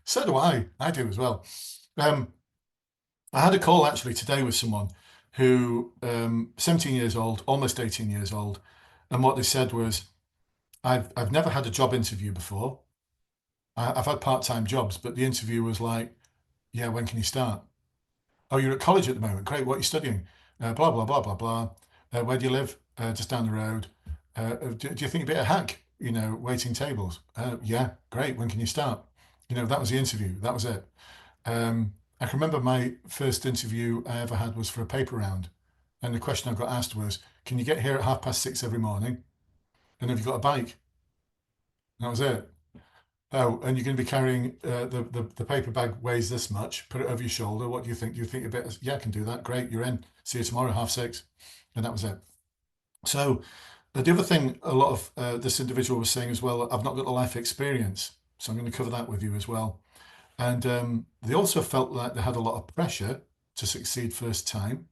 So do I do as well. I had a call actually today with someone who 17 years old, almost 18 years old. And what they said was, I've never had a job interview before. I've had part-time jobs, but the interview was like, yeah, when can you start? Oh, you're at college at the moment. Great. What are you studying? Blah, blah, blah, blah, blah. Where do you live? Just down the road. Do you think you'd be a hack? You know, waiting tables. Yeah, great. When can you start? You know, that was the interview. That was it. I can remember my first interview I ever had was for a paper round. And the question I got asked was, can you get here at 6:30 every morning? And have you got a bike? That was it. Oh, and you're going to be carrying the paper bag weighs this much. Put it over your shoulder. What do you think? Do you think a bit? Yeah, I can do that. Great, you're in. See you tomorrow, 6:30. And that was it. So the other thing a lot of this individual was saying as well, I've not got the life experience. So I'm going to cover that with you as well. And they also felt like they had a lot of pressure to succeed first time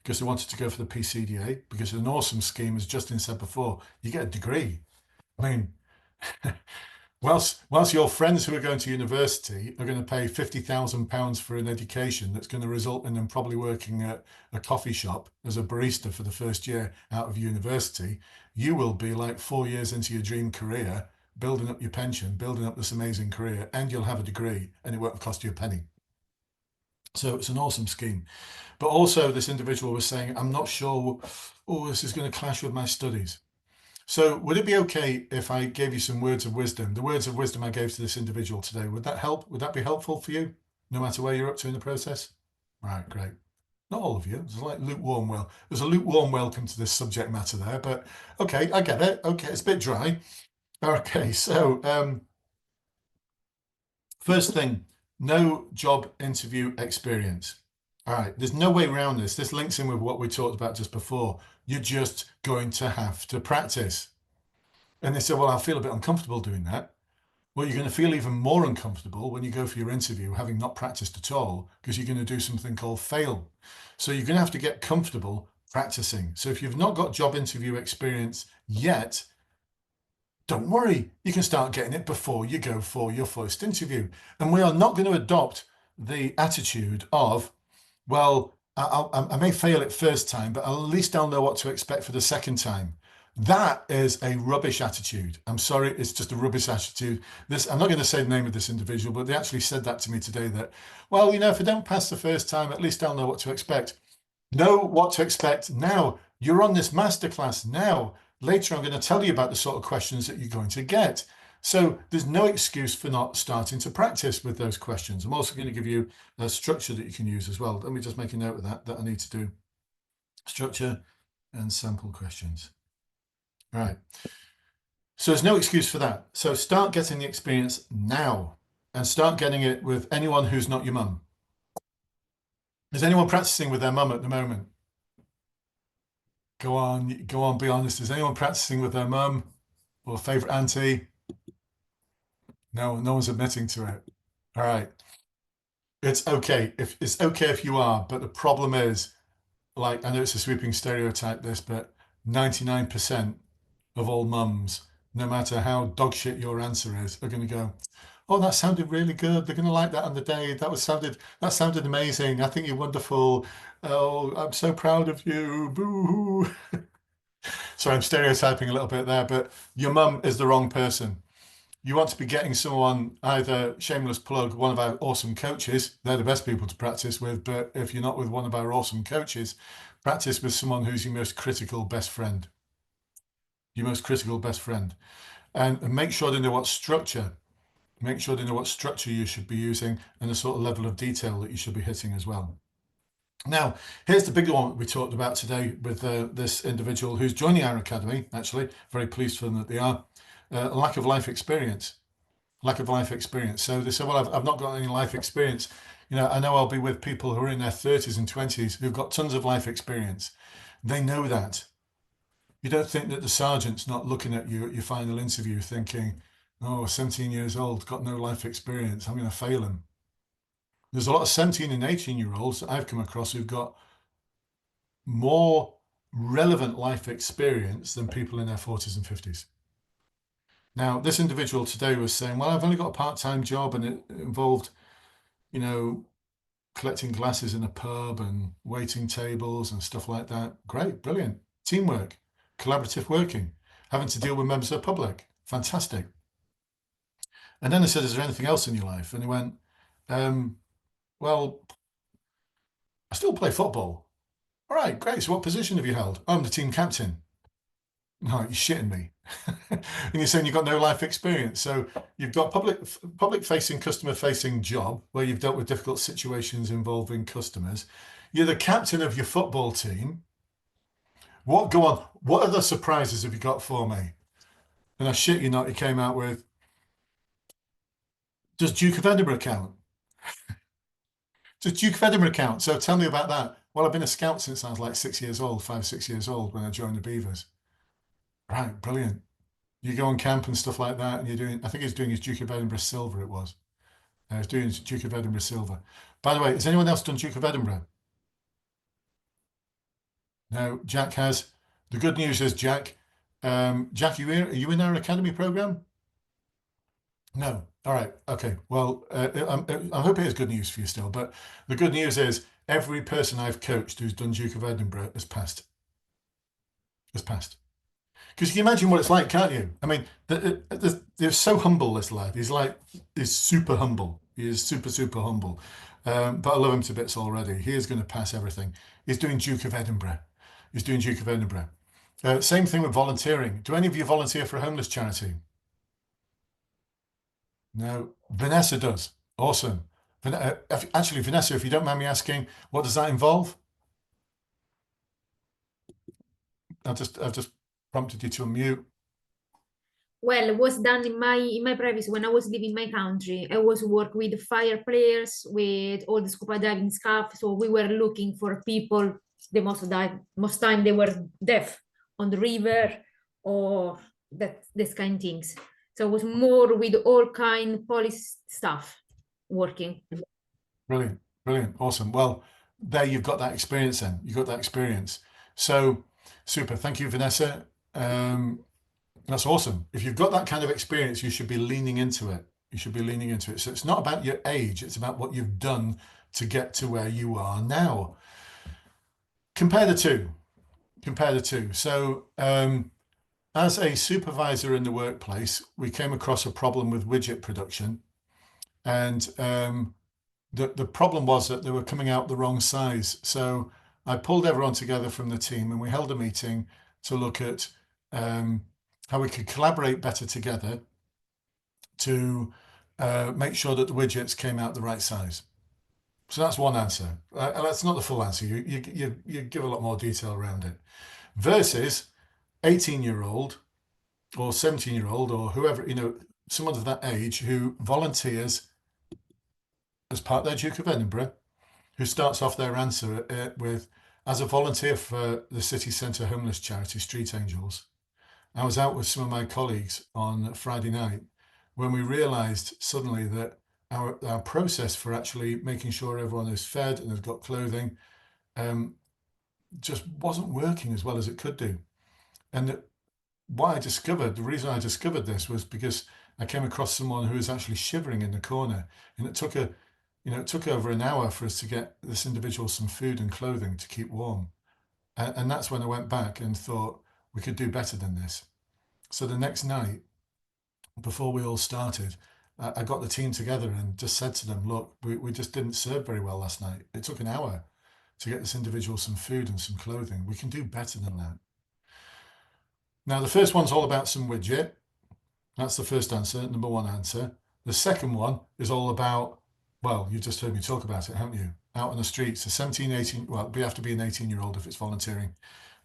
because they wanted to go for the PCDA because it's an awesome scheme, as Justin said before. You get a degree. I mean, whilst your friends who are going to university are going to pay £50,000 for an education that's going to result in them probably working at a coffee shop as a barista for the first year out of university, you will be like 4 years into your dream career, building up your pension, building up this amazing career, and you'll have a degree and it won't cost you a penny. So it's an awesome scheme. But also this individual was saying, I'm not sure, this is going to clash with my studies. So would it be okay if I gave you some words of wisdom? The words of wisdom I gave to this individual today, would that help? Would that be helpful for you, no matter where you're up to in the process? Right, great. Not all of you. There's like lukewarm there's a lukewarm welcome to this subject matter there, but okay, I get it. Okay, it's a bit dry. Okay, so first thing, no job interview experience. All right, there's no way around this. This links in with what we talked about just before. You're just going to have to practice. And they said, well, I feel a bit uncomfortable doing that. Well, you're going to feel even more uncomfortable when you go for your interview, having not practiced at all, because you're going to do something called fail. So you're going to have to get comfortable practicing. So if you've not got job interview experience yet, don't worry, you can start getting it before you go for your first interview. And we are not going to adopt the attitude of, well, I may fail it first time, but at least I'll know what to expect for the second time. That is a rubbish attitude. I'm sorry, it's just a rubbish attitude. I'm not going to say the name of this individual, but they actually said that to me today that, well, if I don't pass the first time, at least I'll know what to expect. Know what to expect now. You're on this masterclass now. Later, I'm going to tell you about the sort of questions that you're going to get. So there's no excuse for not starting to practice with those questions. I'm also going to give you a structure that you can use as well. Let me just make a note of that I need to do. Structure and sample questions. All right. So there's no excuse for that. So start getting the experience now and start getting it with anyone who's not your mum. Is anyone practicing with their mum at the moment? Go on, be honest. Is anyone practicing with their mum? or favorite auntie? No, no one's admitting to it. All right. It's okay if you are, but the problem is, like, I know it's a sweeping stereotype, this, but 99% of all mums, no matter how dog shit your answer is, are going to go, "Oh, that sounded really good. They're going to like that on the day. That sounded amazing. I think you're wonderful. Oh, I'm so proud of you. Boo hoo." Sorry, I'm stereotyping a little bit there, but your mum is the wrong person. You want to be getting someone, either, shameless plug, one of our awesome coaches. They're the best people to practice with. But if you're not with one of our awesome coaches, practice with someone who's your most critical best friend. Your most critical best friend. And make sure they know what structure. Make sure they know what structure you should be using and the sort of level of detail that you should be hitting as well. Now, here's the big one we talked about today with this individual who's joining our academy, actually. Very pleased for them that they are. Lack of life experience. Lack of life experience. So they say, well, I've not got any life experience. You know, I know I'll be with people who are in their 30s and 20s who've got tons of life experience. They know that. You don't think that the sergeant's not looking at you at your final interview thinking, oh, 17 years old, got no life experience, I'm going to fail him. There's a lot of 17 and 18-year-olds that I've come across who've got more relevant life experience than people in their 40s and 50s. Now, this individual today was saying, well, I've only got a part-time job and it involved, you know, collecting glasses in a pub and waiting tables and stuff like that. Great, brilliant. Teamwork, collaborative working, having to deal with members of the public. Fantastic. And then I said, is there anything else in your life? And he went, well, I still play football. All right, great. So what position have you held? I'm the team captain. No, you're shitting me. And you're saying you've got no life experience. So you've got public facing, customer facing job where you've dealt with difficult situations involving customers. You're the captain of your football team. What other surprises have you got for me? And I shit you not, he came out with, does Duke of Edinburgh count? Does Duke of Edinburgh count? So tell me about that. Well, I've been a scout since I was like 6 years old, 5, 6 years old when I joined the Beavers. Right, brilliant. You go on camp and stuff like that, and you're doing, I think he's doing his Duke of Edinburgh Silver, it was. He's doing his Duke of Edinburgh Silver. By the way, has anyone else done Duke of Edinburgh? No, Jack has. The good news is, Jack, are you in our academy program? No. All right. Okay. Well, I hope it is good news for you still. But the good news is every person I've coached who's done Duke of Edinburgh has passed. Has passed. Because you can imagine what it's like, can't you? I mean, they're so humble, this lad. He's super humble. He is super, super humble. But I love him to bits already. He is going to pass everything. He's doing Duke of Edinburgh. He's doing Duke of Edinburgh. Same thing with volunteering. Do any of you volunteer for a homeless charity? No. Vanessa does. Awesome. Actually, Vanessa, if you don't mind me asking, what does that involve? I've just prompted you to unmute. Well, it was done in my previous when I was leaving my country. I was work with fire players, with all the scuba diving stuff. So we were looking for people. The most time they were deaf on the river or this kind of things. So it was more with all kind police stuff working. Brilliant, brilliant, awesome. Well, there you've got that experience then. You've got that experience. So super. Thank you, Vanessa. That's awesome. If you've got that kind of experience, you should be leaning into it. You should be leaning into it. So it's not about your age, it's about what you've done to get to where you are now. Compare the two. Compare the two. So as a supervisor in the workplace, we came across a problem with widget production. And the problem was that they were coming out the wrong size. So I pulled everyone together from the team and we held a meeting to look at how we could collaborate better together to make sure that the widgets came out the right size. So that's one answer. That's not the full answer. You give a lot more detail around it. Versus 18-year-old or 17-year-old or whoever, someone of that age who volunteers as part of their Duke of Edinburgh, who starts off their answer with, as a volunteer for the city centre homeless charity, Street Angels, I was out with some of my colleagues on Friday night when we realized suddenly that our process for actually making sure everyone is fed and has got clothing just wasn't working as well as it could do. And what I discovered, the reason I discovered this was because I came across someone who was actually shivering in the corner, and it took over an hour for us to get this individual some food and clothing to keep warm. And that's when I went back and thought we could do better than this. So the next night, before we all started, I got the team together and just said to them, look, we just didn't serve very well last night. It took an hour to get this individual some food and some clothing. We can do better than that. Now, the first one's all about some widget. That's the first answer, number one answer. The second one is all about, well, you just heard me talk about it, haven't you? Out on the streets, a 17, 18, well, we have to be an 18-year-old if it's volunteering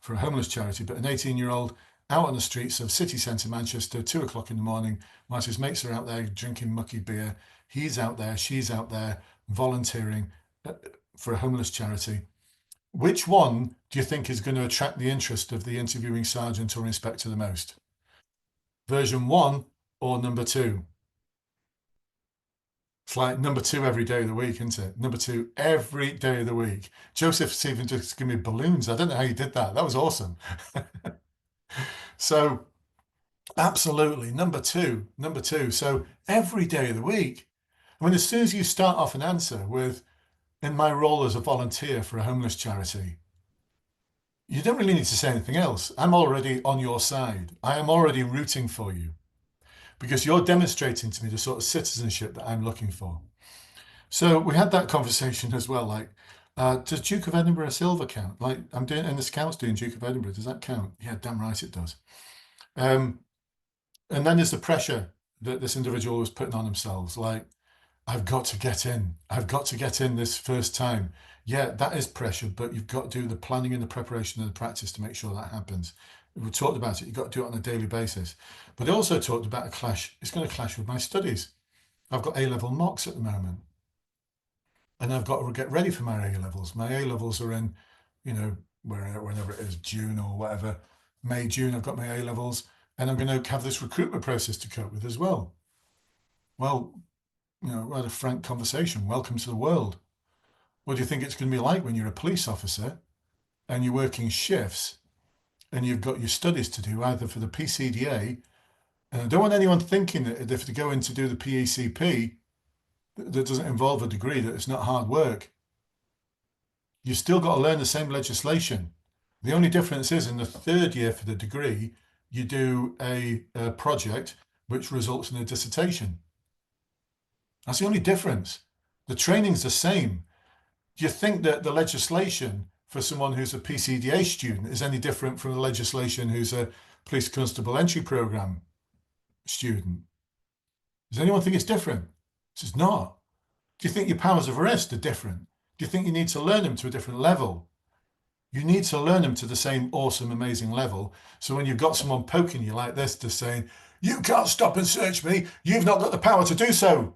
for a homeless charity, but an 18-year-old out on the streets of city centre Manchester, 2 o'clock in the morning, whilst his mates are out there drinking mucky beer. He's out there, she's out there volunteering for a homeless charity. Which one do you think is going to attract the interest of the interviewing sergeant or inspector the most? Version 1 or number 2? It's like number 2 every day of the week, isn't it? Number 2 every day of the week. Joseph's even just giving me balloons. I don't know how you did that. That was awesome. So absolutely, number two. So every day of the week. I mean, as soon as you start off an answer with, in my role as a volunteer for a homeless charity, you don't really need to say anything else. I'm already on your side. I am already rooting for you because you're demonstrating to me the sort of citizenship that I'm looking for. So we had that conversation as well, like, does Duke of Edinburgh Silver count? Like, I'm doing, and the Scouts doing Duke of Edinburgh, does that count? Yeah, damn right it does. And then there's the pressure that this individual was putting on themselves, like, I've got to get in. I've got to get in this first time. Yeah, that is pressure, but you've got to do the planning and the preparation and the practice to make sure that happens. We talked about it. You've got to do it on a daily basis. But I also talked about a clash. It's going to clash with my studies. I've got A-level mocks at the moment. And I've got to get ready for my A-levels. My A-levels are in, whenever it is, June or whatever. May, June, I've got my A-levels. And I'm going to have this recruitment process to cope with as well. Well, we had a frank conversation. Welcome to the world. What do you think it's going to be like when you're a police officer and you're working shifts and you've got your studies to do either for the PCDA, and I don't want anyone thinking that if they go in to do the PECP, that doesn't involve a degree, that it's not hard work. You've still got to learn the same legislation. The only difference is in the third year for the degree, you do a project which results in a dissertation. That's the only difference. The training's the same. Do you think that the legislation for someone who's a PCDA student is any different from the legislation who's a police constable entry program student? Does anyone think it's different? It's not. Do you think your powers of arrest are different? Do you think you need to learn them to a different level? You need to learn them to the same awesome, amazing level. So when you've got someone poking you like this, to saying, you can't stop and search me, you've not got the power to do so.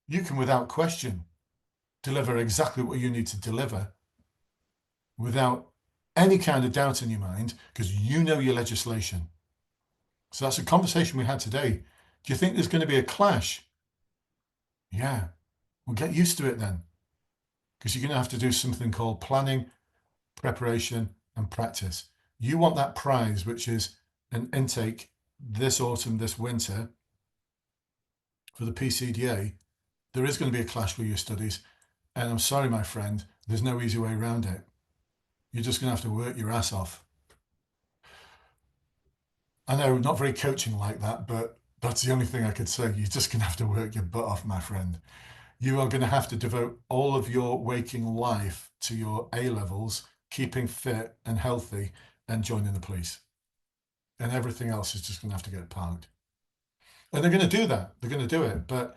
You can, without question, deliver exactly what you need to deliver without any kind of doubt in your mind, because you know your legislation. So that's a conversation we had today. Do you think there's going to be a clash? Yeah, well, get used to it then, because you're going to have to do something called planning, preparation, and practice. You want that prize, which is an intake this autumn, this winter for the PCDA. There is going to be a clash with your studies. And I'm sorry, my friend, there's no easy way around it. You're just going to have to work your ass off. I know, not very coaching like that, but that's the only thing I could say. You're just going to have to work your butt off, my friend. You are going to have to devote all of your waking life to your A-levels, keeping fit and healthy, and joining the police. And everything else is just going to have to get parked. And they're going to do that. They're going to do it. But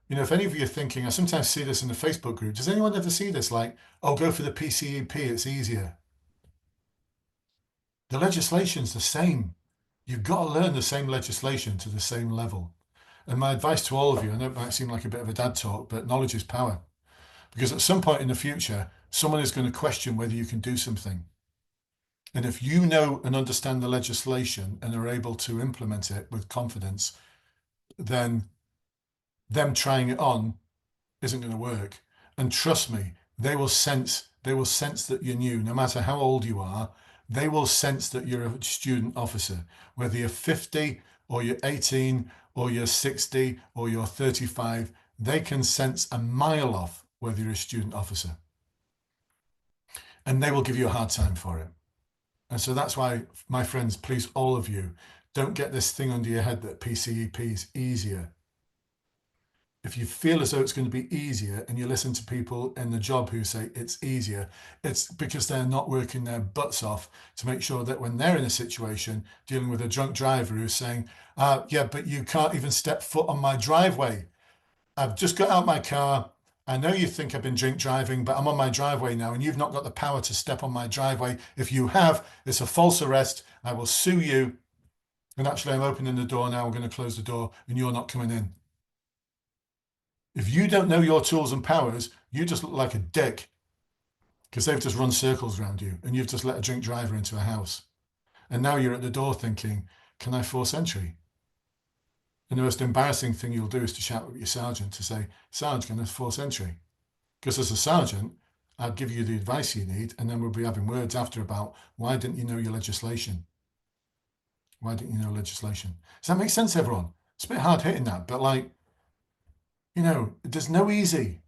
if any of you are thinking, I sometimes see this in the Facebook group. Does anyone ever see this? Like, oh, go for the PCEP, it's easier. The legislation's the same. You've got to learn the same legislation to the same level. And my advice to all of you, I know it might seem like a bit of a dad talk, but knowledge is power. Because at some point in the future, someone is going to question whether you can do something. And if you know and understand the legislation and are able to implement it with confidence, then them trying it on isn't going to work. And trust me, they will sense that you're new, no matter how old you are. They will sense that you're a student officer, whether you're 50 or you're 18 or you're 60 or you're 35. They can sense a mile off whether you're a student officer. And they will give you a hard time for it. And so that's why, my friends, please, all of you, don't get this thing under your head that PCEP is easier. If you feel as though it's going to be easier and you listen to people in the job who say it's easier, it's because they're not working their butts off to make sure that when they're in a situation dealing with a drunk driver who's saying, yeah, but you can't even step foot on my driveway. I've just got out my car. I know you think I've been drink driving, but I'm on my driveway now and you've not got the power to step on my driveway. If you have, it's a false arrest. I will sue you. And actually, I'm opening the door now. I'm going to close the door and you're not coming in. If you don't know your tools and powers, you just look like a dick because they've just run circles around you and you've just let a drink driver into a house. And now you're at the door thinking, can I force entry? And the most embarrassing thing you'll do is to shout at your sergeant to say, Sarge, can I force entry? Because as a sergeant, I'll give you the advice you need and then we'll be having words after about why didn't you know your legislation? Why didn't you know legislation? Does that make sense, everyone? It's a bit hard hitting that, but like, you know, there's no easy.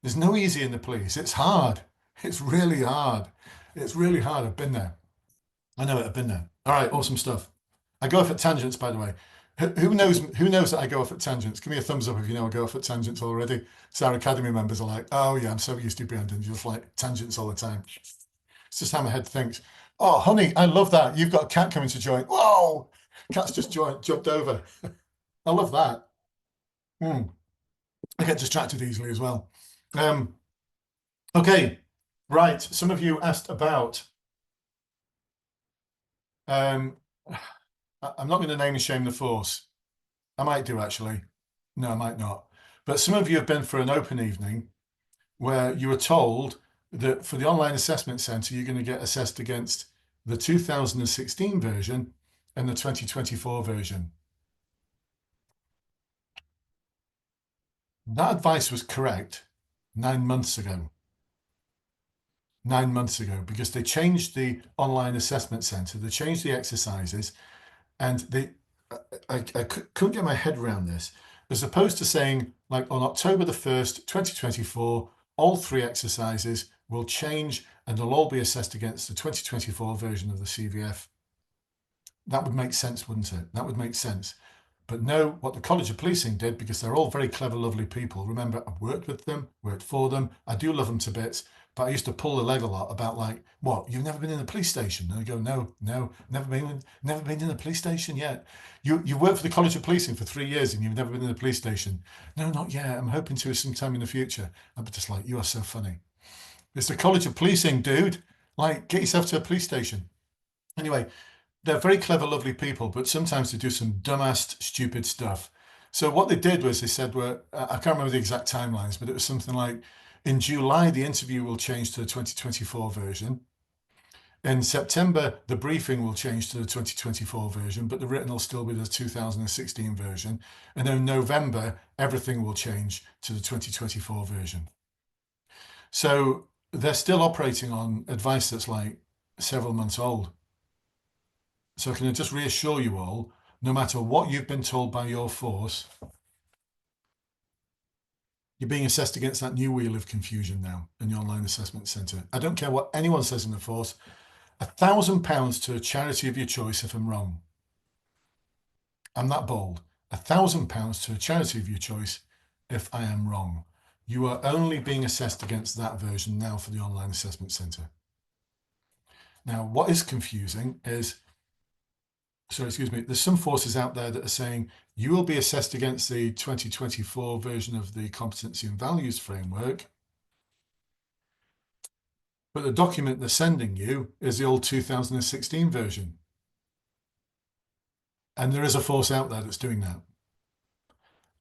There's no easy in the police. It's hard. It's really hard. It's really hard. I've been there. I know it. I've been there. All right. Awesome stuff. I go off at tangents, by the way. Who knows that I go off at tangents? Give me a thumbs up if you know I go off at tangents already. So our Academy members are like, oh yeah, I'm so used to Brandon. Just like tangents all the time. It's just how my head thinks. Oh, honey, I love that. You've got a cat coming to join. Whoa! Cat's just jumped over. I love that. I get distracted easily as well. Okay, right. Some of you asked about. I'm not going to name and shame the force. I might do actually. No, I might not. But some of you have been for an open evening where you were told that for the online assessment centre, you're going to get assessed against the 2016 version and the 2024 version. That advice was correct 9 months ago. 9 months ago, because they changed the online assessment centre, they changed the exercises, and I couldn't get my head around this. As opposed to saying, like on October the 1st, 2024, all 3 exercises will change and they'll all be assessed against the 2024 version of the CVF. That would make sense, wouldn't it? That would make sense. But no, what the College of Policing did, because they're all very clever, lovely people. Remember, I've worked with them, worked for them. I do love them to bits, but I used to pull the leg a lot about like, what, you've never been in a police station? And I go, no, never been in a police station yet. You worked for the College of Policing for 3 years and you've never been in a police station? No, not yet. I'm hoping to sometime in the future. I'm just like, you are so funny. It's the College of Policing, dude. Like, get yourself to a police station. Anyway, they're very clever, lovely people, but sometimes they do some dumbass, stupid stuff. So what they did was they said, well, I can't remember the exact timelines, but it was something like, in July, the interview will change to the 2024 version. In September, the briefing will change to the 2024 version, but the written will still be the 2016 version. And then in November, everything will change to the 2024 version. So they're still operating on advice that's like several months old. So can I just reassure you all, no matter what you've been told by your force, you're being assessed against that new wheel of confusion now in the online assessment centre. I don't care what anyone says in the force. £1,000 to a charity of your choice if I'm wrong. I'm that bold. £1,000 to a charity of your choice if I am wrong. You are only being assessed against that version now for the online assessment centre. Now, what is confusing is, there's some forces out there that are saying you will be assessed against the 2024 version of the competency and values framework, but the document they're sending you is the old 2016 version. And there is a force out there that's doing that.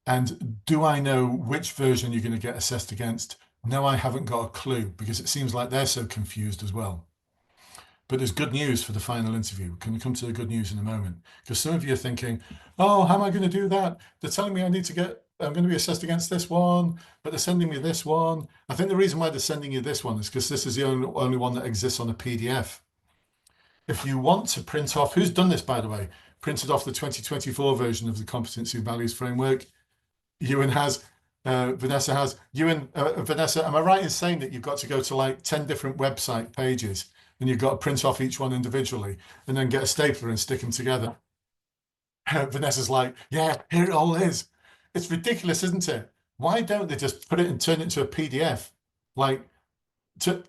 And do I know which version you're going to get assessed against? No, I haven't got a clue, because it seems like they're so confused as well. But there's good news for the final interview. Can we come to the good news in a moment? Because some of you are thinking, oh, how am I going to do that? They're telling me I'm going to be assessed against this one, but they're sending me this one. I think the reason why they're sending you this one is because this is the only one that exists on a PDF. If you want to print off, who's done this, by the way? Printed off the 2024 version of the Competency Values Framework. Ewan has, Vanessa has. Ewan, Vanessa, am I right in saying that you've got to go to like 10 different website pages and you've got to print off each one individually and then get a stapler and stick them together? Vanessa's like, yeah, here it all is. It's ridiculous, isn't it? Why don't they just put it and turn it into a PDF? Like,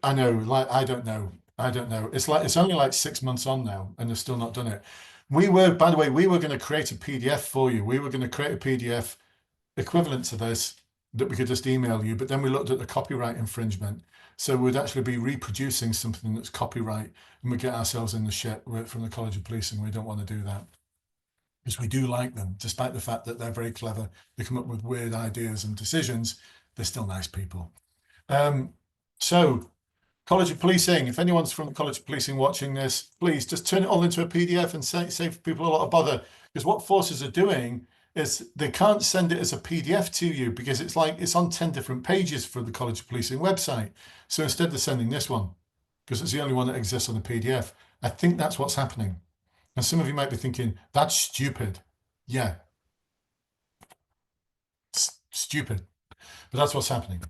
I know, like, I don't know. It's only like 6 months on now and they've still not done it. By the way, we were going to create a PDF for you. We were going to create a PDF equivalent to this that we could just email you, but then we looked at the copyright infringement. So we'd actually be reproducing something that's copyright and we get ourselves in the shit from the College of Policing. We don't want to do that. Because we do like them, despite the fact that they're very clever. They come up with weird ideas and decisions. They're still nice people. So College of Policing, if anyone's from the College of Policing watching this, please just turn it all into a PDF and save people a lot of bother. Because what forces are doing is they can't send it as a PDF to you because it's on 10 different pages for the College of Policing website. So instead they're sending this one because it's the only one that exists on the PDF. I think that's what's happening. And some of you might be thinking, that's stupid. Yeah. It's stupid. But that's what's happening.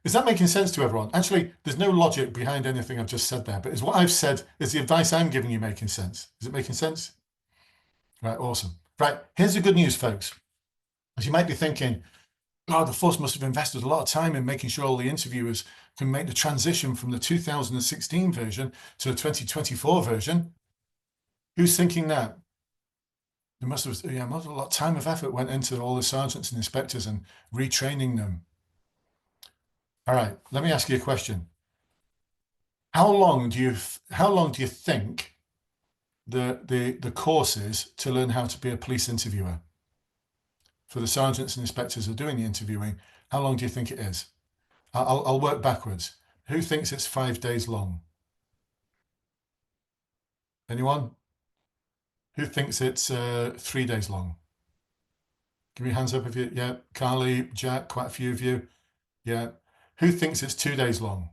Is that making sense to everyone? Actually, there's no logic behind anything I've just said there, but is what I've said, is the advice I'm giving you making sense? Is it making sense? Right, awesome. Right, here's the good news, folks. As you might be thinking, oh, the force must have invested a lot of time in making sure all the interviewers can make the transition from the 2016 version to the 2024 version. Who's thinking that? There must have, a lot of time of effort went into all the sergeants and inspectors and retraining them. All right, let me ask you a question. How long do you think the course is to learn how to be a police interviewer? For the sergeants and inspectors who are doing the interviewing, how long do you think it is? I'll work backwards. Who thinks it's 5 days long? Anyone? Who thinks it's 3 days long? Give me hands up if you, yeah. Carly, Jack, quite a few of you. Yeah. Who thinks it's 2 days long?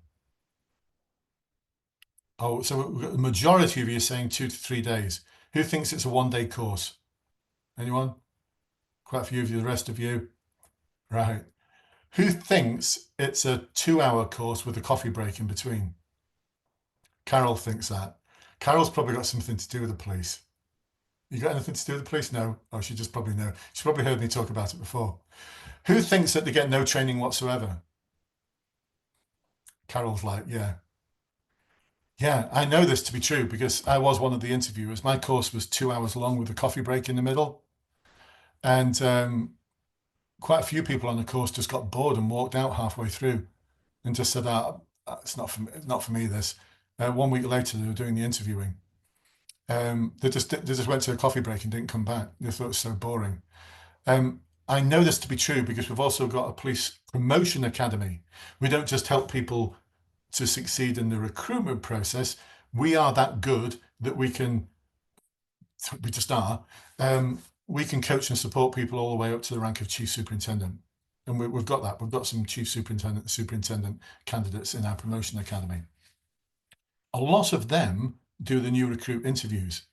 Oh, so the majority of you are saying 2 to 3 days. Who thinks it's a 1-day course? Anyone? Quite a few of you, the rest of you. Right. Who thinks it's a 2-hour course with a coffee break in between? Carol thinks that. Carol's probably got something to do with the police. You got anything to do with the police? No. Oh, she just probably know. She's probably heard me talk about it before. Who thinks that they get no training whatsoever? Carol's like, yeah. Yeah, I know this to be true because I was one of the interviewers. My course was 2 hours long with a coffee break in the middle. And quite a few people on the course just got bored and walked out halfway through and just said, it's not for me, this. 1 week later, they were doing the interviewing. They just went to a coffee break and didn't come back. They thought it was so boring. I know this to be true because we've also got a police promotion academy. We don't just help people to succeed in the recruitment process. We are that good that we just are. We can coach and support people all the way up to the rank of chief superintendent. And we've got that. We've got some chief superintendent, superintendent candidates in our promotion academy. A lot of them do the new recruit interviews.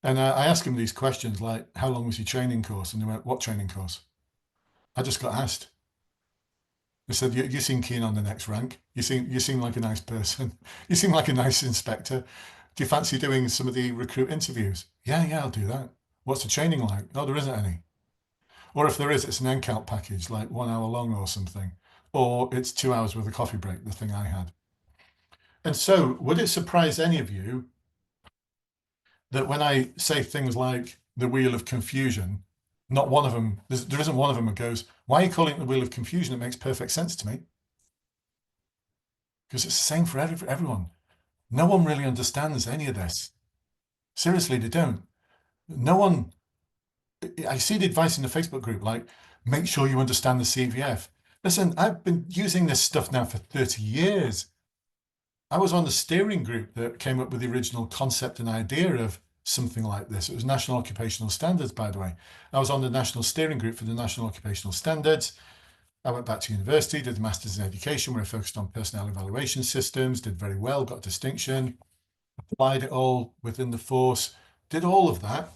And I ask them these questions like, how long was your training course? And they went, what training course? I just got asked. They said, you seem keen on the next rank. You seem like a nice person. You seem like a nice inspector. Do you fancy doing some of the recruit interviews? Yeah, I'll do that. What's the training like? No, there isn't any. Or if there is, it's an NCALT package, like 1 hour long or something. Or it's 2 hours with a coffee break, the thing I had. And so would it surprise any of you that when I say things like the wheel of confusion, not one of them, there isn't one of them that goes, why are you calling it the wheel of confusion? It makes perfect sense to me. Because it's the same for everyone. No one really understands any of this. Seriously, they don't. No one, I see the advice in the Facebook group, like, make sure you understand the CVF. Listen, I've been using this stuff now for 30 years. I was on the steering group that came up with the original concept and idea of something like this. It was National Occupational Standards, by the way. I was on the national steering group for the National Occupational Standards. I went back to university, did the Masters in Education, where I focused on personnel evaluation systems, did very well, got a distinction, applied it all within the force, did all of that.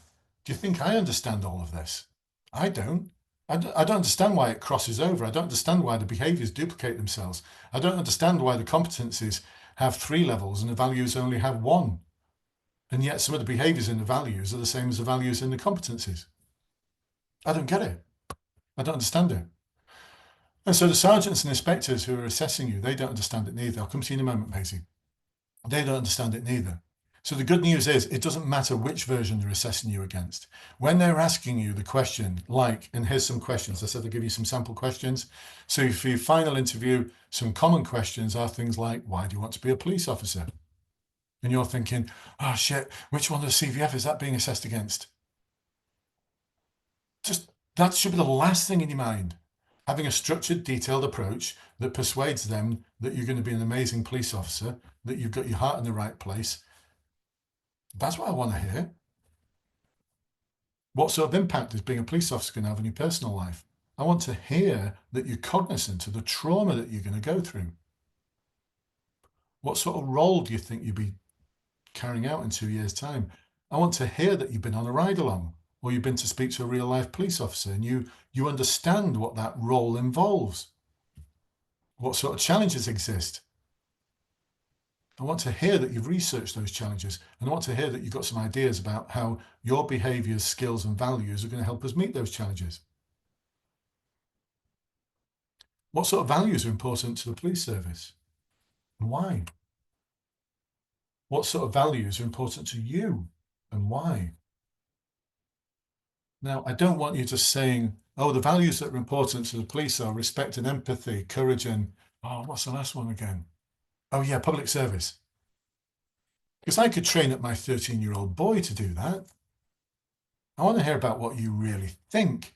Do you think I understand all of this? I don't. I don't understand why it crosses over. I don't understand why the behaviors duplicate themselves. I don't understand why the competencies have 3 levels and the values only have 1. And yet some of the behaviors in the values are the same as the values in the competencies. I don't get it. I don't understand it. And so the sergeants and inspectors who are assessing you, they don't understand it neither. I'll come to you in a moment, Maisie. They don't understand it neither. So the good news is it doesn't matter which version they're assessing you against. When they're asking you the question, like, and here's some questions, I said I'll give you some sample questions. So for your final interview, some common questions are things like, why do you want to be a police officer? And you're thinking, oh shit, which one of the CVF is that being assessed against? Just, that should be the last thing in your mind. Having a structured, detailed approach that persuades them that you're going to be an amazing police officer, that you've got your heart in the right place. That's what I want to hear. What sort of impact is being a police officer going to have on your personal life? I want to hear that you're cognizant of the trauma that you're going to go through. What sort of role do you think you'll be carrying out in 2 years' time? I want to hear that you've been on a ride-along, or you've been to speak to a real-life police officer, and you understand what that role involves. What sort of challenges exist? I want to hear that you've researched those challenges, and I want to hear that you've got some ideas about how your behaviours, skills and values are going to help us meet those challenges. What sort of values are important to the police service and why? What sort of values are important to you and why? Now, I don't want you just saying, oh, the values that are important to the police are respect and empathy, courage and, oh, what's the last one again? Oh yeah, public service. Because I could train up my 13-year-old boy to do that. I want to hear about what you really think.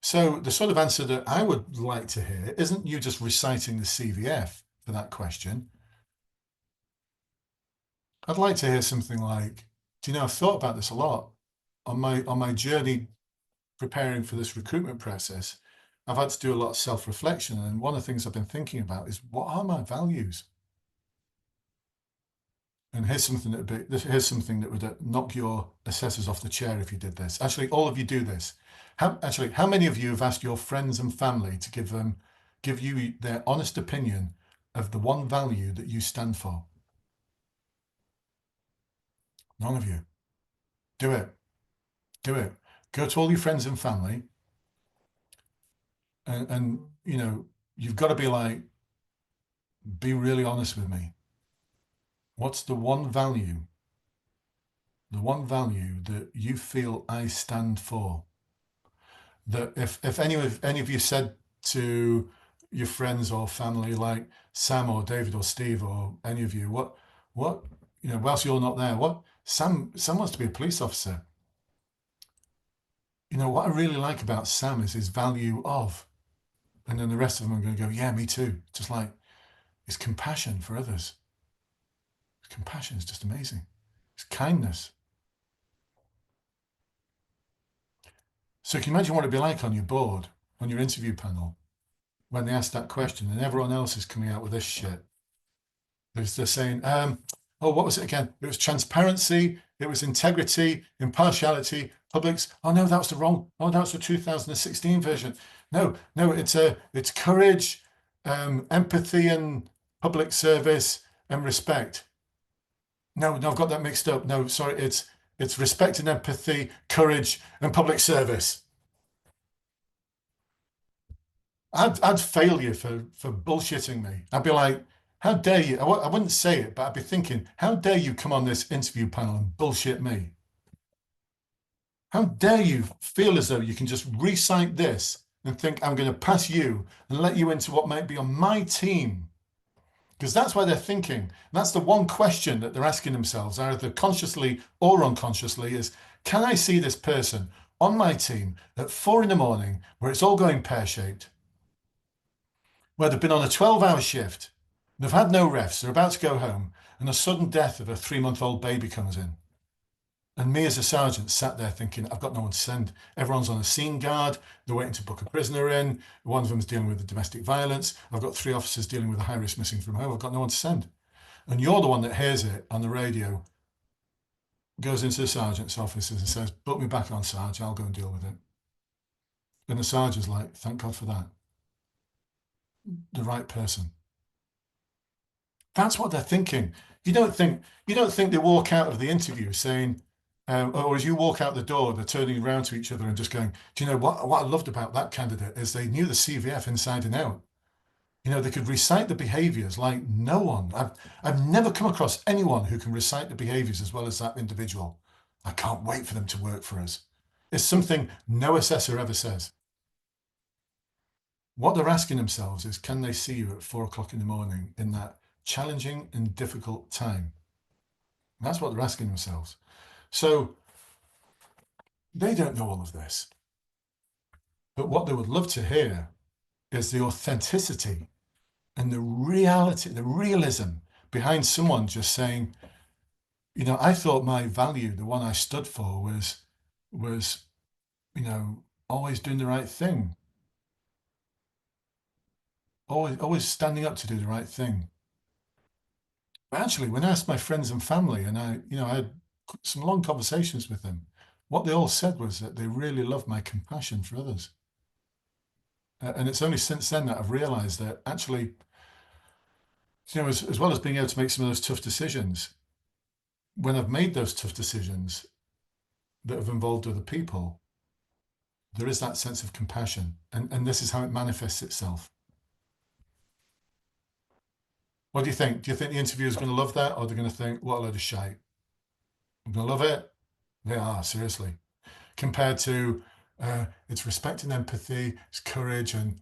So the sort of answer that I would like to hear isn't you just reciting the CVF for that question. I'd like to hear something like, do you know, I've thought about this a lot on my journey preparing for this recruitment process. I've had to do a lot of self-reflection, and one of the things I've been thinking about is, what are my values? And here's something that would knock your assessors off the chair if you did this. Actually, all of you do this. How many of you have asked your friends and family to give you their honest opinion of the one value that you stand for? None of you. Do it. Do it. Go to all your friends and family, and you know, you've got to be like, be really honest with me. What's the one value that you feel I stand for? That if any of you said to your friends or family, like Sam or David or Steve or any of you, what you know, whilst you're not there, what Sam wants to be a police officer. You know, what I really like about Sam is his value of, and then the rest of them are going to go, yeah, me too. Just like his compassion for others. His compassion is just amazing. His kindness. So can you imagine what it'd be like on your board, on your interview panel, when they ask that question and everyone else is coming out with this shit? They're saying, oh, what was it again? It was transparency, it was integrity, impartiality, publics. Oh no, that's the wrong. Oh, that's the 2016 version. No, it's courage, empathy and public service and respect. No, I've got that mixed up. No, sorry, it's respect and empathy, courage and public service. I'd fail you for bullshitting me. I'd be like, how dare you? I wouldn't say it, but I'd be thinking, how dare you come on this interview panel and bullshit me? How dare you feel as though you can just recite this and think I'm going to pass you and let you into what might be on my team? Because that's why they're thinking. That's the one question that they're asking themselves, either consciously or unconsciously, is, can I see this person on my team at 4 a.m, where it's all going pear-shaped, where they've been on a 12-hour shift, They've had no refs. They're about to go home, and a sudden death of a 3-month-old baby comes in. And me as a sergeant sat there thinking, I've got no one to send. Everyone's on a scene guard. They're waiting to book a prisoner in. One of them's dealing with the domestic violence. I've got 3 officers dealing with a high risk missing from home. I've got no one to send. And you're the one that hears it on the radio, goes into the sergeant's office and says, book me back on, Sarge. I'll go and deal with it. And the sergeant's like, thank God for that. The right person. That's what they're thinking. You don't think they walk out of the interview saying, or as you walk out the door, they're turning around to each other and just going, do you know what I loved about that candidate is they knew the CVF inside and out. You know, they could recite the behaviors like no one. I've never come across anyone who can recite the behaviors as well as that individual. I can't wait for them to work for us. It's something no assessor ever says. What they're asking themselves is, can they see you at 4 o'clock in the morning in that challenging and difficult time? That's what they're asking themselves. So they don't know all of this. But what they would love to hear is the authenticity and the reality, the realism behind someone just saying, you know, I thought my value, the one I stood for, was, you know, always doing the right thing. Always standing up to do the right thing. But actually, when I asked my friends and family, and I had some long conversations with them, what they all said was that they really loved my compassion for others. And it's only since then that I've realized that actually, you know, as well as being able to make some of those tough decisions, when I've made those tough decisions that have involved other people, there is that sense of compassion. And this is how it manifests itself. What do you think? Do you think the interviewer is going to love that, or they're going to think, what a load of shite? I'm going to love it? They are, seriously. Compared to, it's respect and empathy, it's courage, and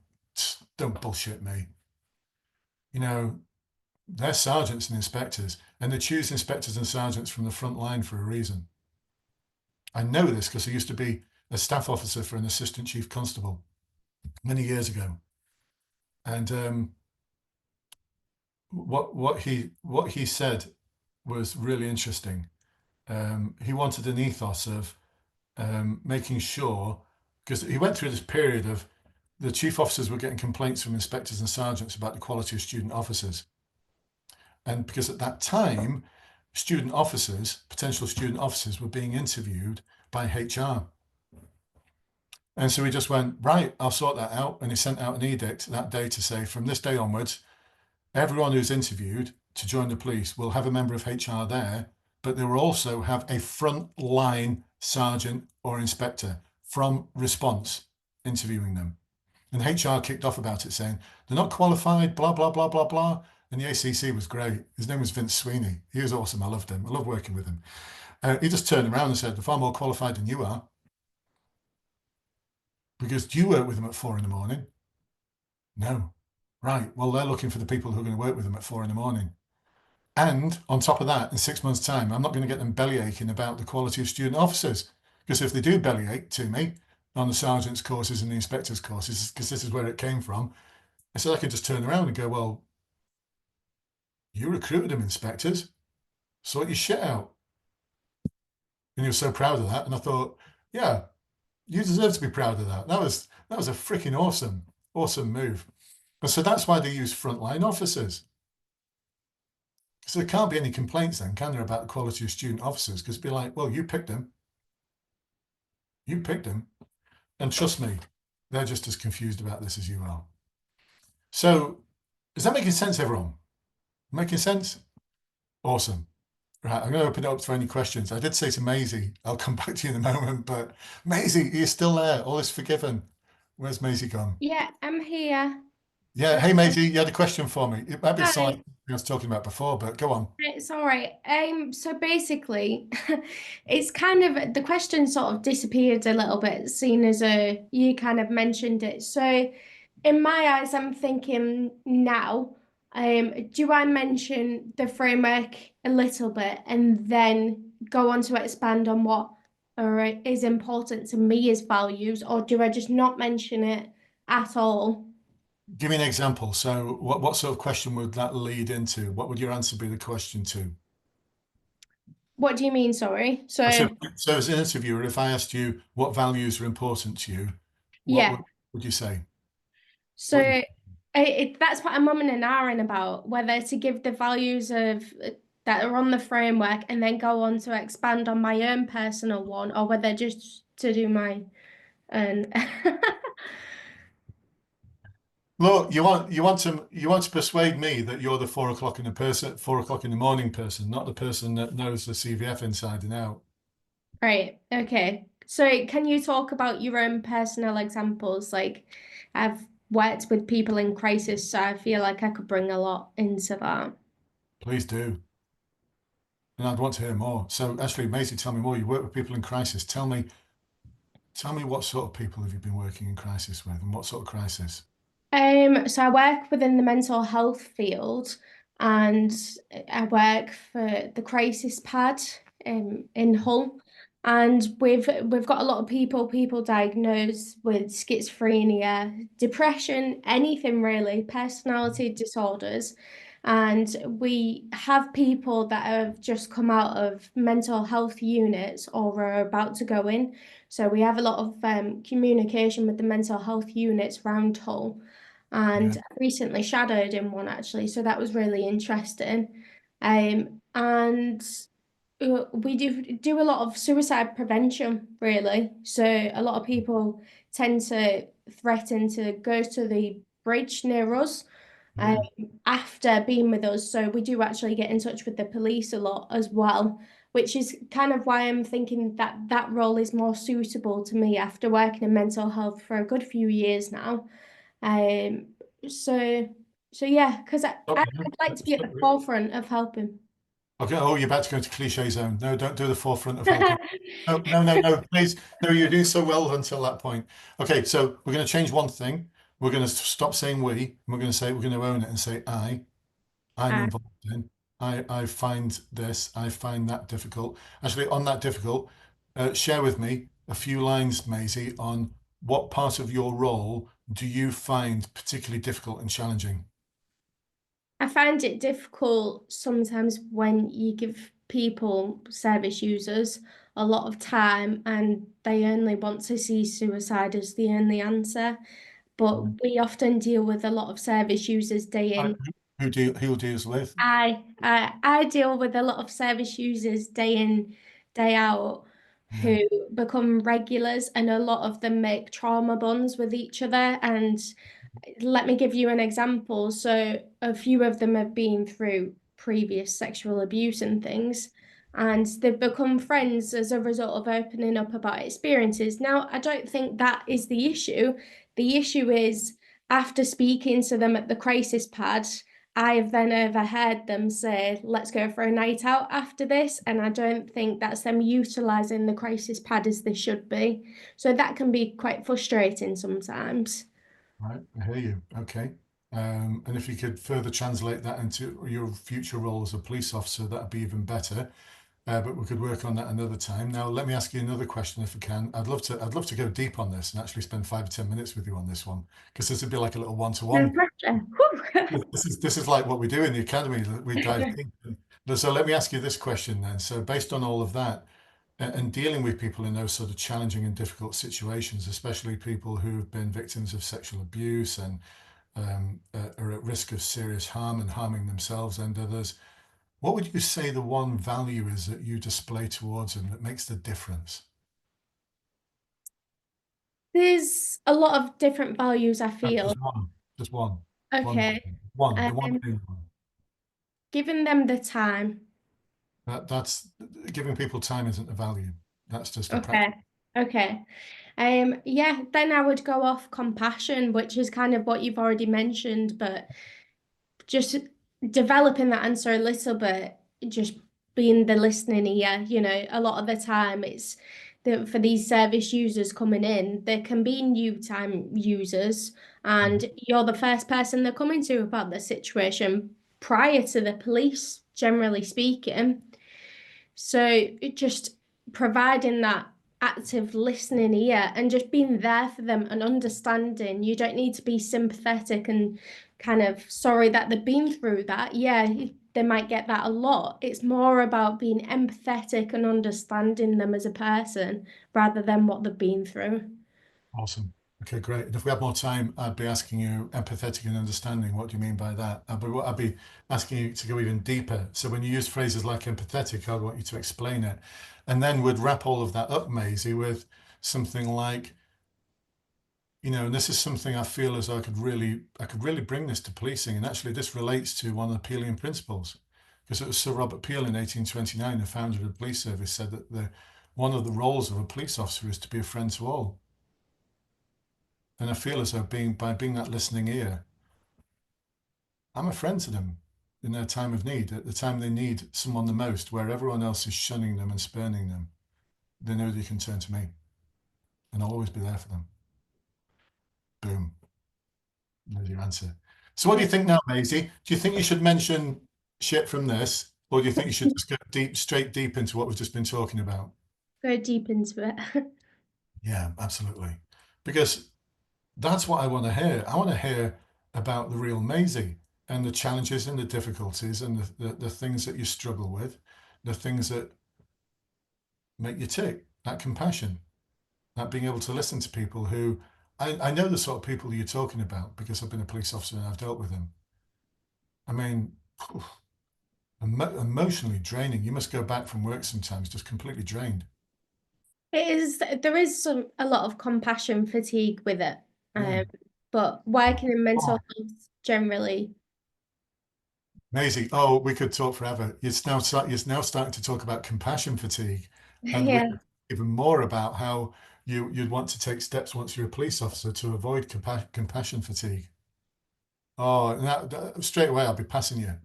don't bullshit me. You know, they're sergeants and inspectors, and they choose inspectors and sergeants from the front line for a reason. I know this because I used to be a staff officer for an assistant chief constable many years ago. And what he said was really interesting. He wanted an ethos of making sure, because he went through this period of the chief officers were getting complaints from inspectors and sergeants about the quality of student officers. And because at that time, potential student officers were being interviewed by HR. And so he just went, right, I'll sort that out. And he sent out an edict that day to say, from this day onwards, everyone who's interviewed to join the police will have a member of HR there, but they will also have a frontline sergeant or inspector from response interviewing them. And HR kicked off about it, saying, they're not qualified, blah, blah, blah, blah, blah. And the ACC was great. His name was Vince Sweeney. He was awesome. I loved him. I love working with him. He just turned around and said, they're far more qualified than you are. Because do you work with them at 4 in the morning? No. Right. Well, they're looking for the people who are going to work with them at 4 in the morning. And on top of that, in 6 months' time, I'm not going to get them belly aching about the quality of student officers. Because if they do bellyache to me on the sergeant's courses and the inspector's courses, because this is where it came from, I said I could just turn around and go, well, you recruited them, inspectors. Sort your shit out. And he was so proud of that. And I thought, yeah, you deserve to be proud of that. That was a freaking awesome move. And so that's why they use frontline officers. So there can't be any complaints then, can there, about the quality of student officers? Because it'd be like, well, you picked them. You picked them. And trust me, they're just as confused about this as you are. So is that making sense, everyone? Making sense? Awesome. Right, I'm going to open it up for any questions. I did say to Maisie, I'll come back to you in a moment, but Maisie, you're still there. All is forgiven. Where's Maisie gone? Yeah, I'm here. Yeah, hey Maisie, you had a question for me. It might be something Hi. I was talking about before, but go on. It's all right. So basically, it's kind of the question sort of disappeared a little bit, seeing as you kind of mentioned it. So in my eyes, I'm thinking now, do I mention the framework a little bit and then go on to expand on what is important to me as values, or do I just not mention it at all? Give me an example. So what sort of question would that lead into? What would your answer be the question to? What do you mean, sorry? So So as an interviewer, if I asked you what values are important to you, what yeah, would you say? so What that's what I'm umming and ahhing about, whether to give the values of that are on the framework and then go on to expand on my own personal one, or whether just to do my own. Look, you want to persuade me that you're the 4 o'clock in the person, 4 o'clock in the morning person, not the person that knows the CVF inside and out. Right. Okay. So can you talk about your own personal examples? Like, I've worked with people in crisis, so I feel like I could bring a lot into that. Please do. And I'd want to hear more. So actually, Maisie, tell me more. You work with people in crisis. Tell me what sort of people have you been working in crisis with and what sort of crisis? So I work within the mental health field, and I work for the crisis pad in Hull. And we've got a lot of people diagnosed with schizophrenia, depression, anything really, personality disorders. And we have people that have just come out of mental health units or are about to go in. So we have a lot of communication with the mental health units around Hull, Yeah. and I recently shadowed in one actually, so that was really interesting. And we do a lot of suicide prevention, really. So a lot of people tend to threaten to go to the bridge near us um, Yeah. after being with us. So we do actually get in touch with the police a lot as well, which is kind of why I'm thinking that that role is more suitable to me after working in mental health for a good few years now. Um, so so yeah, because Stop I'd there. like to be at Stop the there. forefront of helping. Okay. Oh, you're about to go into cliche zone. No, don't do the forefront of helping. No, no, no, no. Please. No, you're doing so well until that point. Okay, so we're going to change one thing. We're going to stop saying we, and we're going to say we're going to own it and say I. I'm Uh, involved in. I find this, I find that difficult. Actually, on that difficult, share with me a few lines, Maisie, on what part of your role do you find particularly difficult and challenging? I find it difficult sometimes when you give people, service users, a lot of time and they only want to see suicide as the only answer. But we often deal with a lot of service users day Uh, in. who deals with? I deal with a lot of service users day in, day out, Yeah. who become regulars, and a lot of them make trauma bonds with each other. And let me give you an example. So a few of them have been through previous sexual abuse and things, and they've become friends as a result of opening up about experiences. Now, I don't think that is the issue. The issue is after speaking to them at the crisis pad, I have then overheard them say, let's go for a night out after this. And I don't think that's them utilizing the crisis pad as they should be. So that can be quite frustrating sometimes. Right, I hear you. Okay. And if you could further translate that into your future role as a police officer, that'd be even better. But we could work on that another time. Now, let me ask you another question if I can. I'd love to go deep on this and actually spend 5 or 10 minutes with you on this one, because this would be like a little No one-to-one. pressure. Whew. This is like what we do in the academy, that we dive deep. So let me ask you this question then. So based on all of that, and dealing with people in those sort of challenging and difficult situations, especially people who have been victims of sexual abuse and are at risk of serious harm and harming themselves and others, what would you say the one value is that you display towards them that makes the difference? There's a lot of different values I No, feel. just one. Just one. One. Okay. One. The one Um, main one. giving them the time. That's giving people time isn't a value. That's just a practice. Okay. Okay. Yeah, then I would go off compassion, which is kind of what you've already mentioned, but just developing that answer a little bit, just being the listening ear, a lot of the time it's for these service users coming in, there can be new time users, and you're the first person they're coming to about the situation prior to the police, generally speaking. So just providing that active listening ear and just being there for them and understanding. You don't need to be sympathetic and kind of sorry that they've been through that. Yeah, they might get that a lot. It's more about being empathetic and understanding them as a person rather than what they've been through. Awesome. Okay, great. And if we had more time, I'd be asking you empathetic and understanding. What do you mean by that? I'd be asking you to go even deeper. So when you use phrases like empathetic, I'd want you to explain it. And then we'd wrap all of that up, Maisie, with something like, and this is something I feel as though I could really bring this to policing. And actually this relates to one of the Peelian principles, because it was Sir Robert Peel in 1829, the founder of the police service, said that one of the roles of a police officer is to be a friend to all. And I feel as though by being that listening ear, I'm a friend to them in their time of need, at the time they need someone the most, where everyone else is shunning them and spurning them. They know they can turn to me, and I'll always be there for them. Boom. There's your answer. So what do you think now, Maisie? Do you think you should mention shit from this, or do you think you should just go straight deep into what we've just been talking about? Go deep into it. Yeah, absolutely. Because that's what I want to hear. I want to hear about the real Maisie and the challenges and the difficulties and the things that you struggle with, the things that make you tick, that compassion, that being able to listen to people who, I know the sort of people you're talking about because I've been a police officer and I've dealt with them. I mean, emotionally draining. You must go back from work sometimes just completely drained. There is a lot of compassion fatigue with it. Yeah. But working in mental health generally. Maisie, oh, we could talk forever. You're now starting to talk about compassion fatigue, and Yeah. even more about how you'd want to take steps once you're a police officer to avoid compassion fatigue. Oh, and that straight away I'll be passing you.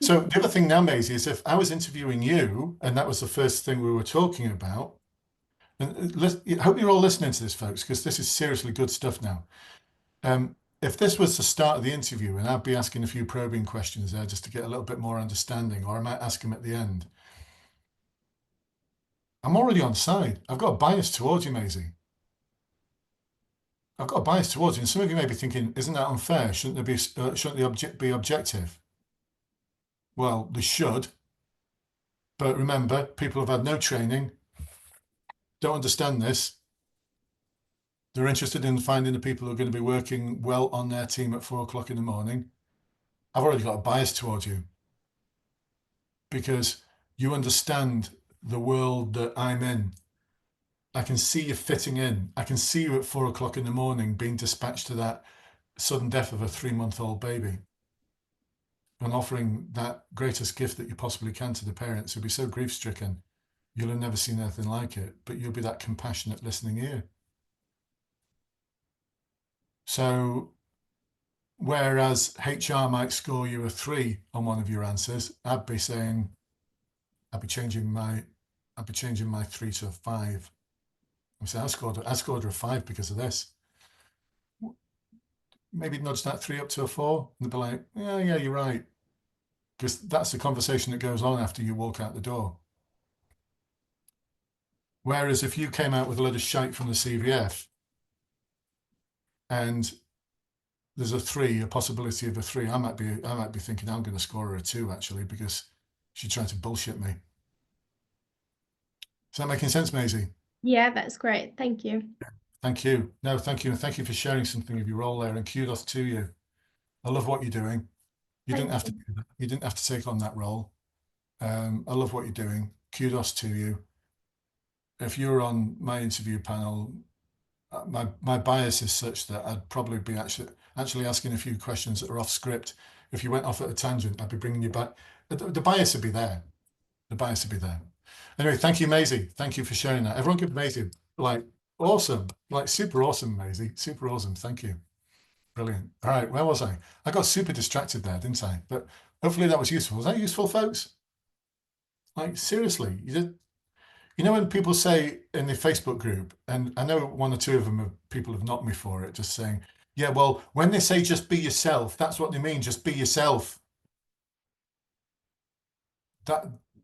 So the other thing now, Maisie, is if I was interviewing you and that was the first thing we were talking about, and I hope you're all listening to this, folks, because this is seriously good stuff now. If this was the start of the interview and I'd be asking a few probing questions there just to get a little bit more understanding, or I might ask them at the end, I'm already on side. I've got a bias towards you, Maisie. I've got a bias towards you. And some of you may be thinking, isn't that unfair? Shouldn't they be objective? Well, they should. But remember, people have had no training, don't understand this. They're interested in finding the people who are going to be working well on their team at 4 o'clock in the morning. I've already got a bias towards you because you understand the world that I'm in. I can see you fitting in. I can see you at 4 o'clock in the morning being dispatched to that sudden death of a 3-month-old baby and offering that greatest gift that you possibly can to the parents who'll be so grief-stricken. You'll have never seen anything like it, but you'll be that compassionate listening ear. So whereas HR might score you a 3 on one of your answers, I'd be changing my 3 to a 5. I say I scored her a 5 because of this. Maybe nudge that 3 up to a 4 and they'll be like, yeah, you're right. Because that's the conversation that goes on after you walk out the door. Whereas if you came out with a load of shite from the CVF and there's a possibility of a 3, I might be thinking I'm going to score her a 2 actually because she tried to bullshit me. Is that making sense, Maisie? Yeah, that's great. Thank you. Thank you. No, thank you. And thank you for sharing something of your role there, and kudos to you. I love what you're doing. You didn't have to do that. You didn't have to take on that role. I love what you're doing. Kudos to you. If you were on my interview panel, my bias is such that I'd probably be actually asking a few questions that are off script. If you went off at a tangent, I'd be bringing you back. The bias would be there. The bias would be there. Anyway, thank you, Maisie. Thank you for sharing that. Everyone give Maisie, awesome, super awesome, Maisie. Super awesome. Thank you. Brilliant. All right, where was I? I got super distracted there, didn't I? But hopefully that was useful. Was that useful, folks? Seriously, when people say in the Facebook group, and I know 1 or 2 of them people have knocked me for it, just saying, yeah, well, when they say just be yourself, that's what they mean, just be yourself.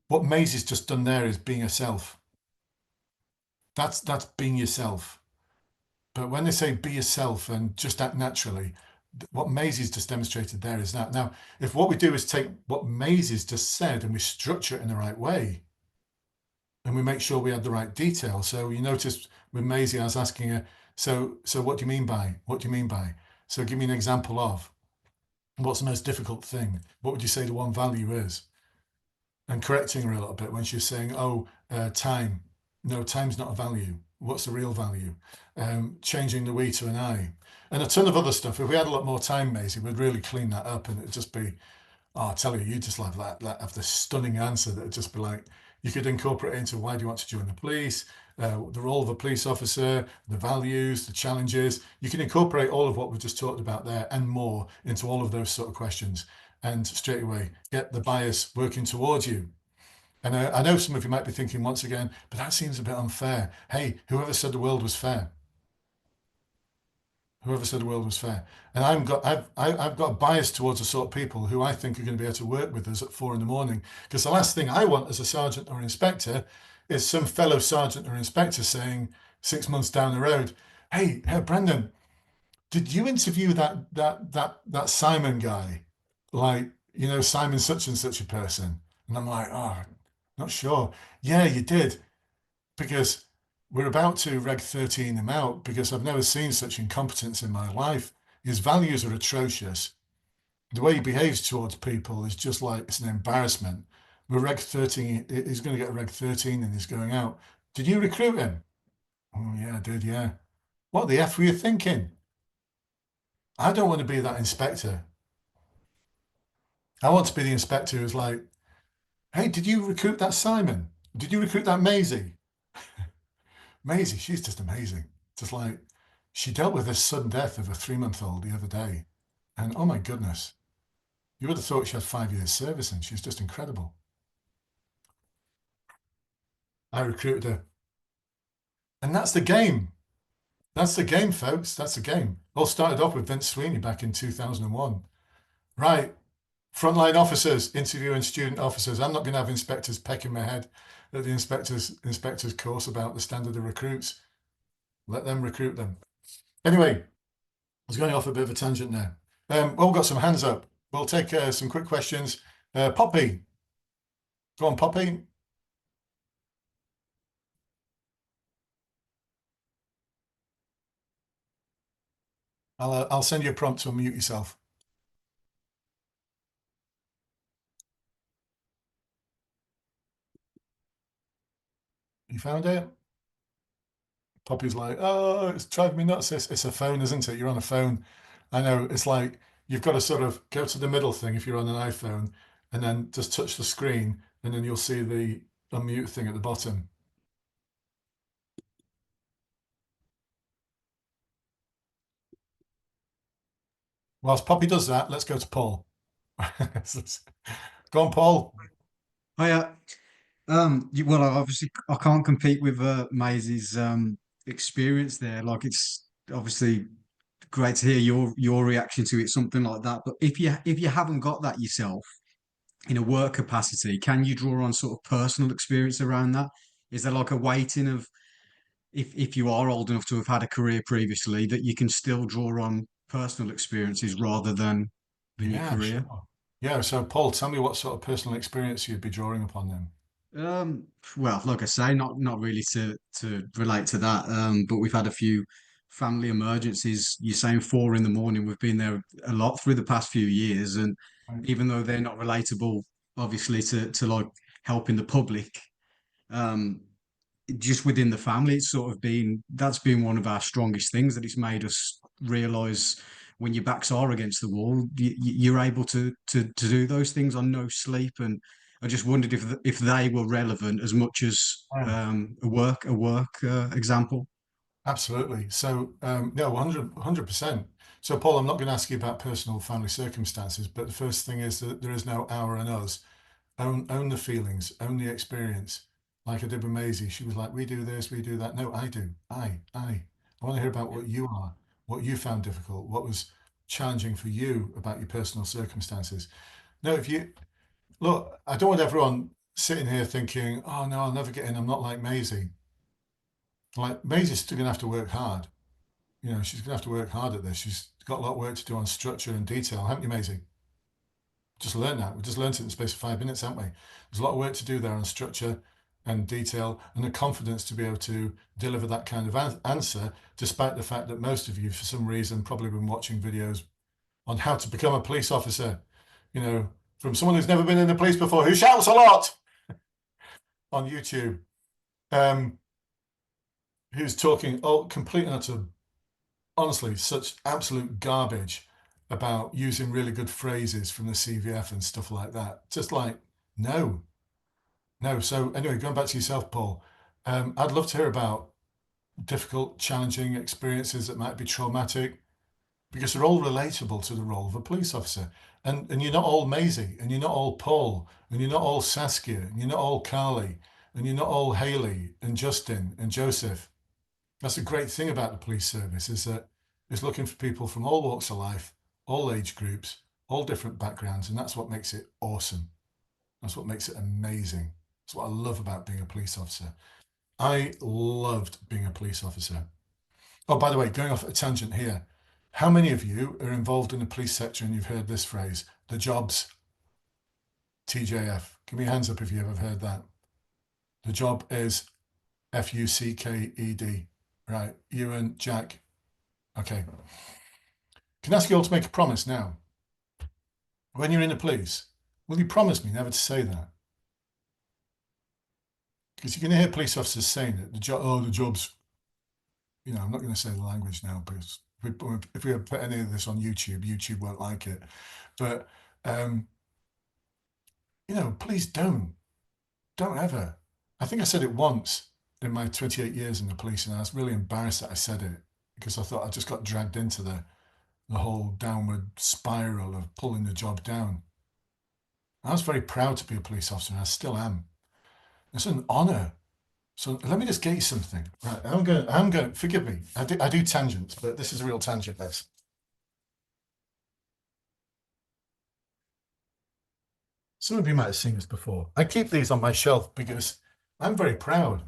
What Maisie's just done there is being herself. That's being yourself. But when they say be yourself and just act naturally, what Maisie's just demonstrated there is that. Now, if what we do is take what Maisie's just said and we structure it in the right way, and we make sure we have the right detail. So you notice with Maisie, I was asking her, so what do you mean by? What do you mean by? So give me an example of what's the most difficult thing? What would you say the one value is? And correcting her a little bit when she's saying, oh, time. No, time's not a value. What's the real value? Changing the we to an I. And a ton of other stuff. If we had a lot more time, Maisie, we'd really clean that up and it'd just be, oh, I tell you, you just have have this stunning answer that would just be like, you could incorporate it into why do you want to join the police, the role of a police officer, the values, the challenges. You can incorporate all of what we've just talked about there and more into all of those sort of questions. And straight away, get the bias working towards you. And I know some of you might be thinking once again, but that seems a bit unfair. Hey, whoever said the world was fair? Whoever said the world was fair? And I've got a bias towards the sort of people who I think are going to be able to work with us at 4 a.m. Because the last thing I want as a sergeant or inspector is some fellow sergeant or inspector saying 6 months down the road, "Hey, Brendan, did you interview that Simon guy? Like, Simon such and such a person?" And I'm like, "Oh, not sure." "Yeah, you did, because we're about to reg 13 him out because I've never seen such incompetence in my life. His values are atrocious. The way he behaves towards people is just like it's an embarrassment. We're reg 13. He's going to get a reg 13 and he's going out. Did you recruit him?" "Oh, yeah, I did, yeah." "What the F were you thinking?" I don't want to be that inspector. I want to be the inspector who's like, "Hey, did you recruit that Simon? Did you recruit that Maisie?" Maisie, she's just amazing. Just like, she dealt with the sudden death of a 3-month-old the other day. And oh my goodness, you would have thought she had 5 years service and she's just incredible. I recruited her. And that's the game. That's the game, folks. That's the game. All started off with Vince Sweeney back in 2001. Right. Frontline officers, interviewing student officers. I'm not going to have inspectors pecking my head at the inspectors course about the standard of recruits. Let them recruit them. Anyway, I was going off a bit of a tangent there. Well, we've got some hands up. We'll take some quick questions. Poppy. Go on, Poppy. I'll send you a prompt to unmute yourself. You found it? Poppy's like, "Oh, it's driving me nuts." It's a phone, isn't it? You're on a phone. I know. It's like you've got to sort of go to the middle thing if you're on an iPhone and then just touch the screen and then you'll see the unmute thing at the bottom. Whilst Poppy does that, let's go to Paul. Go on, Paul. Well, obviously I can't compete with Maisie's experience there. Like, it's obviously great to hear your reaction to it, something like that. But if you haven't got that yourself in a work capacity, can you draw on sort of personal experience around that? Is there like a weighting of, if you are old enough to have had a career previously, that you can still draw on personal experiences rather than your Yeah, career? sure. Yeah, so Paul, tell me what sort of personal experience you'd be drawing upon then. Well, like I say, not really to relate to that. But we've had a few family emergencies. You're saying 4 in the morning. We've been there a lot through the past few years, and Right. even though they're not relatable, obviously to like helping the public, um, just within the family, that's been one of our strongest things, that it's made us realize when your backs are against the wall, you're able to do those things on no sleep. And I just wondered if they were relevant as much as Yeah. a work example. Absolutely. So, no, 100%. So, Paul, I'm not going to ask you about personal family circumstances, but the first thing is that there is no our and us. Own the feelings, own the experience. Like I did with Maisie, she was like, "We do this, we do that." No, I do. I want to hear about what you are, what you found difficult, what was challenging for you about your personal circumstances. No, if you look, I don't want everyone sitting here thinking, "Oh no, I'll never get in. I'm not like Maisie." Like Maisie's still going to have to work hard. You know, she's going to have to work hard at this. She's got a lot of work to do on structure and detail, haven't you, Maisie? Just learned that. We just learned it in the space of 5 minutes, haven't we? There's a lot of work to do there on structure and detail and the confidence to be able to deliver that kind of answer, despite the fact that most of you, for some reason, probably been watching videos on how to become a police officer, you know, from someone who's never been in the police before, who shouts a lot on YouTube, who's talking complete and utter, honestly, such absolute garbage about using really good phrases from the CVF and stuff like that. Just like, no. So anyway, going back to yourself, Paul, I'd love to hear about difficult, challenging experiences that might be traumatic, because they're all relatable to the role of a police officer. And you're not all Maisie, and you're not all Paul, and you're not all Saskia, and you're not all Carly, and you're not all Haley and Justin and Joseph. That's a great thing about the police service, is that it's looking for people from all walks of life, all age groups, all different backgrounds, and that's what makes it awesome. That's what makes it amazing. That's what I love about being a police officer. I loved being a police officer. Oh, by the way, going off a tangent here, how many of you are involved in the police sector and you've heard this phrase, the jobs, TJF? Give me your hands up if you've ever heard that. The job is FUCKED. Right, Ewan, Jack. Okay. Can I ask you all to make a promise now? When you're in the police, will you promise me never to say that? Because you're going to hear police officers saying it. The job's, you know, I'm not going to say the language now, because if we put any of this on YouTube, YouTube won't like it. But, you know, please don't ever. I think I said it once in my 28 years in the police, and I was really embarrassed that I said it, because I thought I just got dragged into the whole downward spiral of pulling the job down. I was very proud to be a police officer, and I still am. It's an honor. So let me just get you something. Right, I'm going, forgive me. I do tangents, but this is a real tangent, this. Some of you might have seen this before. I keep these on my shelf because I'm very proud.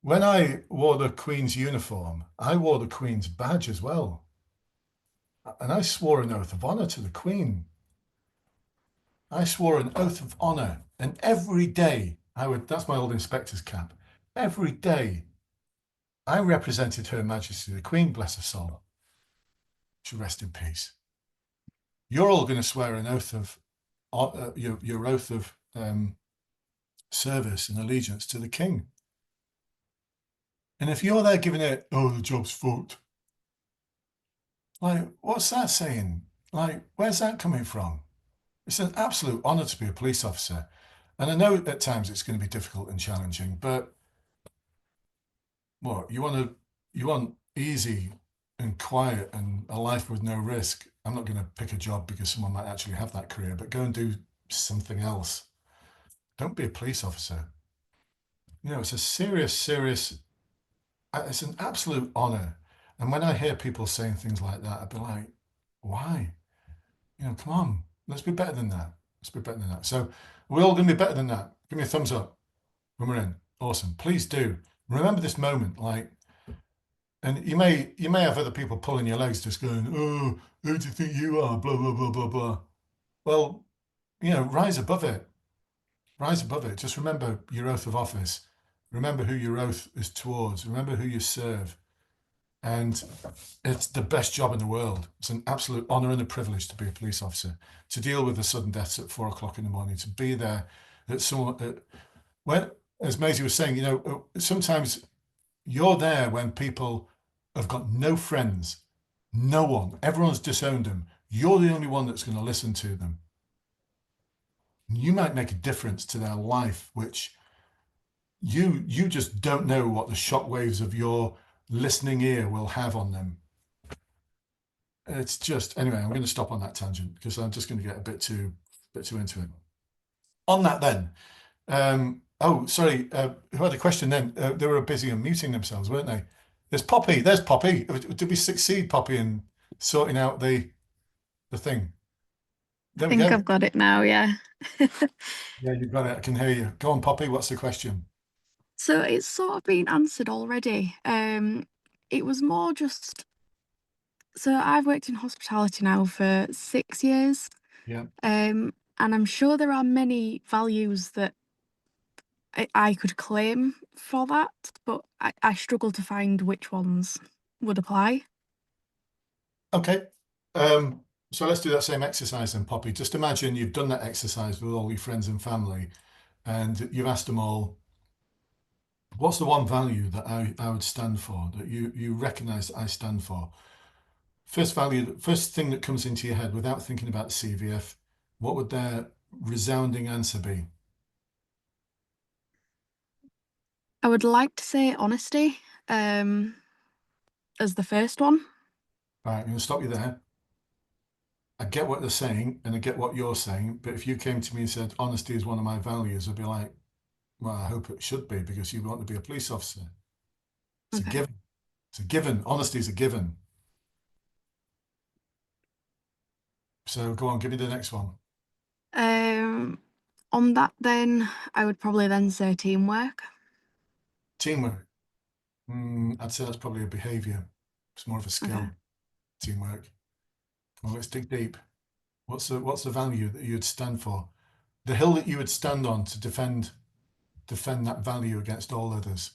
When I wore the Queen's uniform, I wore the Queen's badge as well. And I swore an oath of honor to the Queen. I swore an oath of honor, and every day that's my old inspector's cap. Every day I represented Her Majesty, the Queen, bless her soul. She rest in peace. You're all going to swear an oath of, your oath of service and allegiance to the King. And if you're there giving it, oh, the job's fucked. Like, what's that saying? Like, where's that coming from? It's an absolute honor to be a police officer. And I know at times it's going to be difficult and challenging, but what, you want easy and quiet and a life with no risk. I'm not going to pick a job because someone might actually have that career, but go and do something else. Don't be a police officer. You know, it's a serious, it's an absolute honor. And when I hear people saying things like that, I'd be like, why? You know, come on, let's be better than that. Let's be better than that. So we're all going to be better than that. Give me a thumbs up when we're in. Awesome. Please do. Remember this moment, like, and you may have other people pulling your legs, just going, oh, who do you think you are? Blah, blah, blah, blah, blah. Well, you know, rise above it. Rise above it. Just remember your oath of office. Remember who your oath is towards. Remember who you serve. And it's the best job in the world. It's an absolute honor and a privilege to be a police officer, to deal with the sudden deaths at 4 o'clock in the morning, to be there at when, as Maisie was saying, you know, sometimes you're there when people have got no friends, no one, everyone's disowned them. You're the only one that's going to listen to them. You might make a difference to their life, which you just don't know what the shockwaves of your listening ear will have on them. It's just, anyway, I'm going to stop on that tangent because I'm just going to get a bit too into it. On that then, oh, sorry, who had a question then? They were busy unmuting themselves, weren't they? There's Poppy. Did we succeed, Poppy, in sorting out the thing? There we go. I've got it now, yeah. Yeah, you've got it. I can hear you. Go on, Poppy. What's the question? So it's sort of been answered already. It was more just, so I've worked in hospitality now for 6 years. Yeah. And I'm sure there are many values that I could claim for that, but I struggle to find which ones would apply. Okay. So let's do that same exercise then, Poppy. Just imagine you've done that exercise with all your friends and family, and you've asked them all, what's the one value that I would stand for, that you recognize that I stand for? First value, first thing that comes into your head without thinking about CVF, what would their resounding answer be? I would like to say honesty, as the first one. All right, I'm going to stop you there. I get what they're saying and I get what you're saying, but if you came to me and said honesty is one of my values, I'd be like, well, I hope it should be because you want to be a police officer. It's a Okay. given. It's a given. Honesty is a given. So go on, give me the next one. On that then, I would probably then say teamwork. Teamwork. I'd say that's probably a behavior. It's more of a skill. Okay. Teamwork. Well, let's dig deep. What's the value that you'd stand for? The hill that you would stand on to defend that value against all others.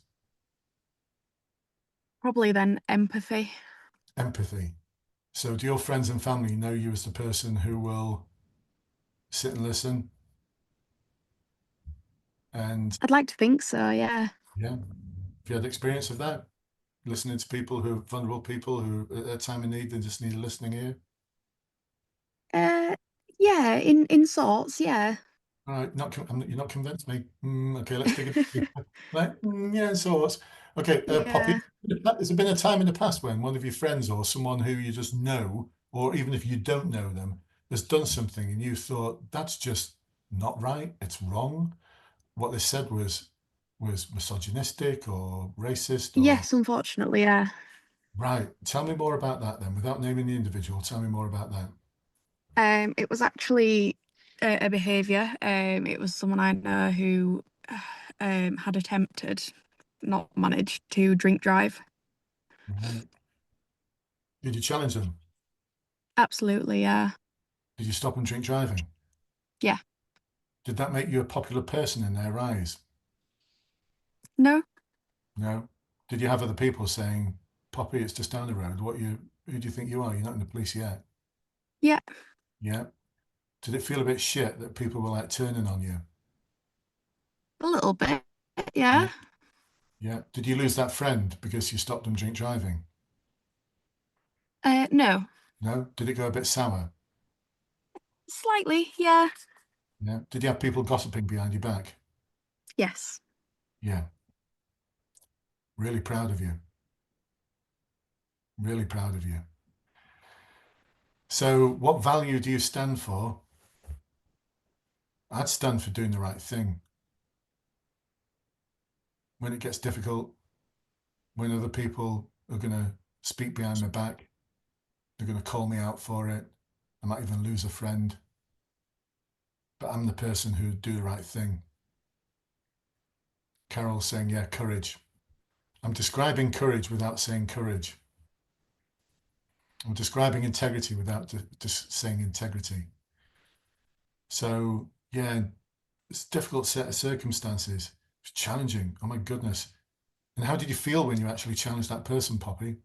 Probably then empathy. Empathy. So do your friends and family know you as the person who will sit and listen? And I'd like to think so, yeah. yeah, have you had experience of that? Listening to people who vulnerable people who at a time of need, they just need a listening ear? Yeah, in sorts, yeah. All right, you're not convinced me. Okay, let's dig it deeper. Right, yeah, so okay, Poppy, Yeah. has there been a time in the past when one of your friends or someone who you just know, or even if you don't know them, has done something and you thought that's just not right, it's wrong? What they said was misogynistic or racist or Yes, unfortunately, yeah. right. Tell me more about that then, without naming the individual. Tell me more about that. It was actually a behaviour. It was someone I know who had attempted, not managed, to drink drive. Right. Did you challenge them? Absolutely, yeah. Did you stop them drink driving? Yeah. Did that make you a popular person in their eyes? No? No. Did you have other people saying, Poppy, it's just down the road. Who do you think you are? You're not in the police yet. Yeah. Yeah. Did it feel a bit shit that people were like turning on you? A little bit, Yeah. yeah. Yeah. Did you lose that friend because you stopped them drink driving? No. No. Did it go a bit sour? Slightly, yeah. Yeah. Did you have people gossiping behind your back? Yes. Yeah. Really proud of you. Really proud of you. So, what value do you stand for? I'd stand for doing the right thing. When it gets difficult, when other people are going to speak behind my back, they're going to call me out for it. I might even lose a friend. But I'm the person who would do the right thing. Carol's saying, yeah, courage. I'm describing courage without saying courage. I'm describing integrity without just saying integrity. So, yeah, it's a difficult set of circumstances. It's challenging. Oh my goodness. And how did you feel when you actually challenged that person, Poppy?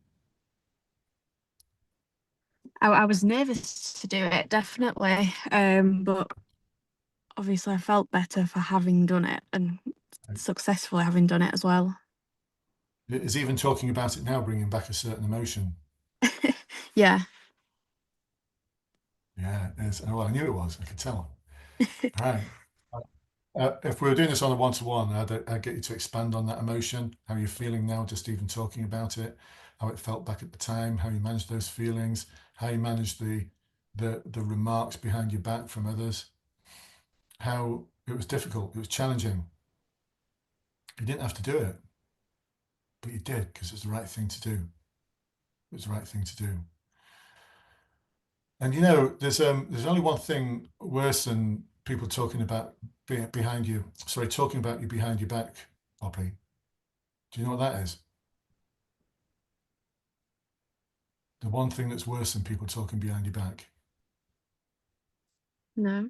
I was nervous to do it, definitely. But obviously I felt better for having done it and successfully having done it as well. Is even talking about it now bringing back a certain emotion? Yeah. Yeah, it is. Well, I knew it was. I could tell. All right. If we were doing this on a one-to-one, I'd get you to expand on that emotion, how you're feeling now, just even talking about it, how it felt back at the time, how you managed those feelings, how you managed the remarks behind your back from others, how it was difficult, it was challenging. You didn't have to do it, but you did because it's the right thing to do. It was the right thing to do. And there's only one thing worse than people talking about behind you. Sorry, talking about you behind your back, Poppy. Do you know what that is? The one thing that's worse than people talking behind your back. No.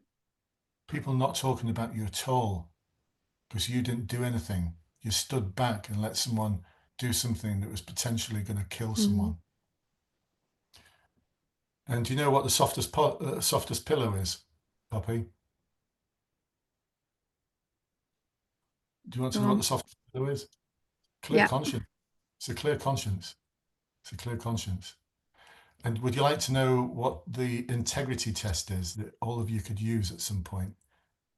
People not talking about you at all because you didn't do anything. You stood back and let someone do something that was potentially going to kill someone. And do you know what the softest pillow is, Poppy? Do you want to know what the softest pillow is? Clear conscience. It's a clear conscience. It's a clear conscience. And would you like to know what the integrity test is that all of you could use at some point,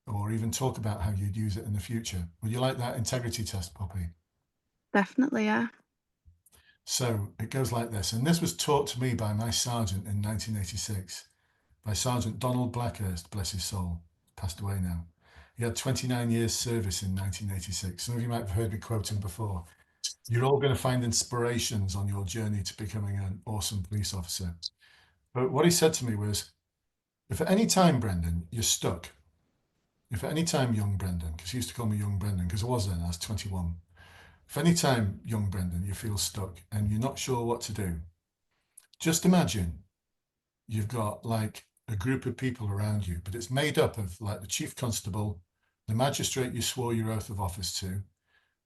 or even talk about how you'd use it in the future? Would you like that integrity test, Poppy? Definitely, yeah. So it goes like this, and this was taught to me by my sergeant in 1986, by Sergeant Donald Blackhurst, bless his soul, passed away now. He had 29 years service in 1986. Some of you might have heard me quote him before. You're all going to find inspirations on your journey to becoming an awesome police officer. But what he said to me was, if at any time, Brendan, you're stuck, if at any time, young Brendan, because he used to call me young Brendan, because I was then, I was 21. If any time, young Brendan, you feel stuck and you're not sure what to do, just imagine you've got like a group of people around you, but it's made up of like the chief constable, the magistrate you swore your oath of office to,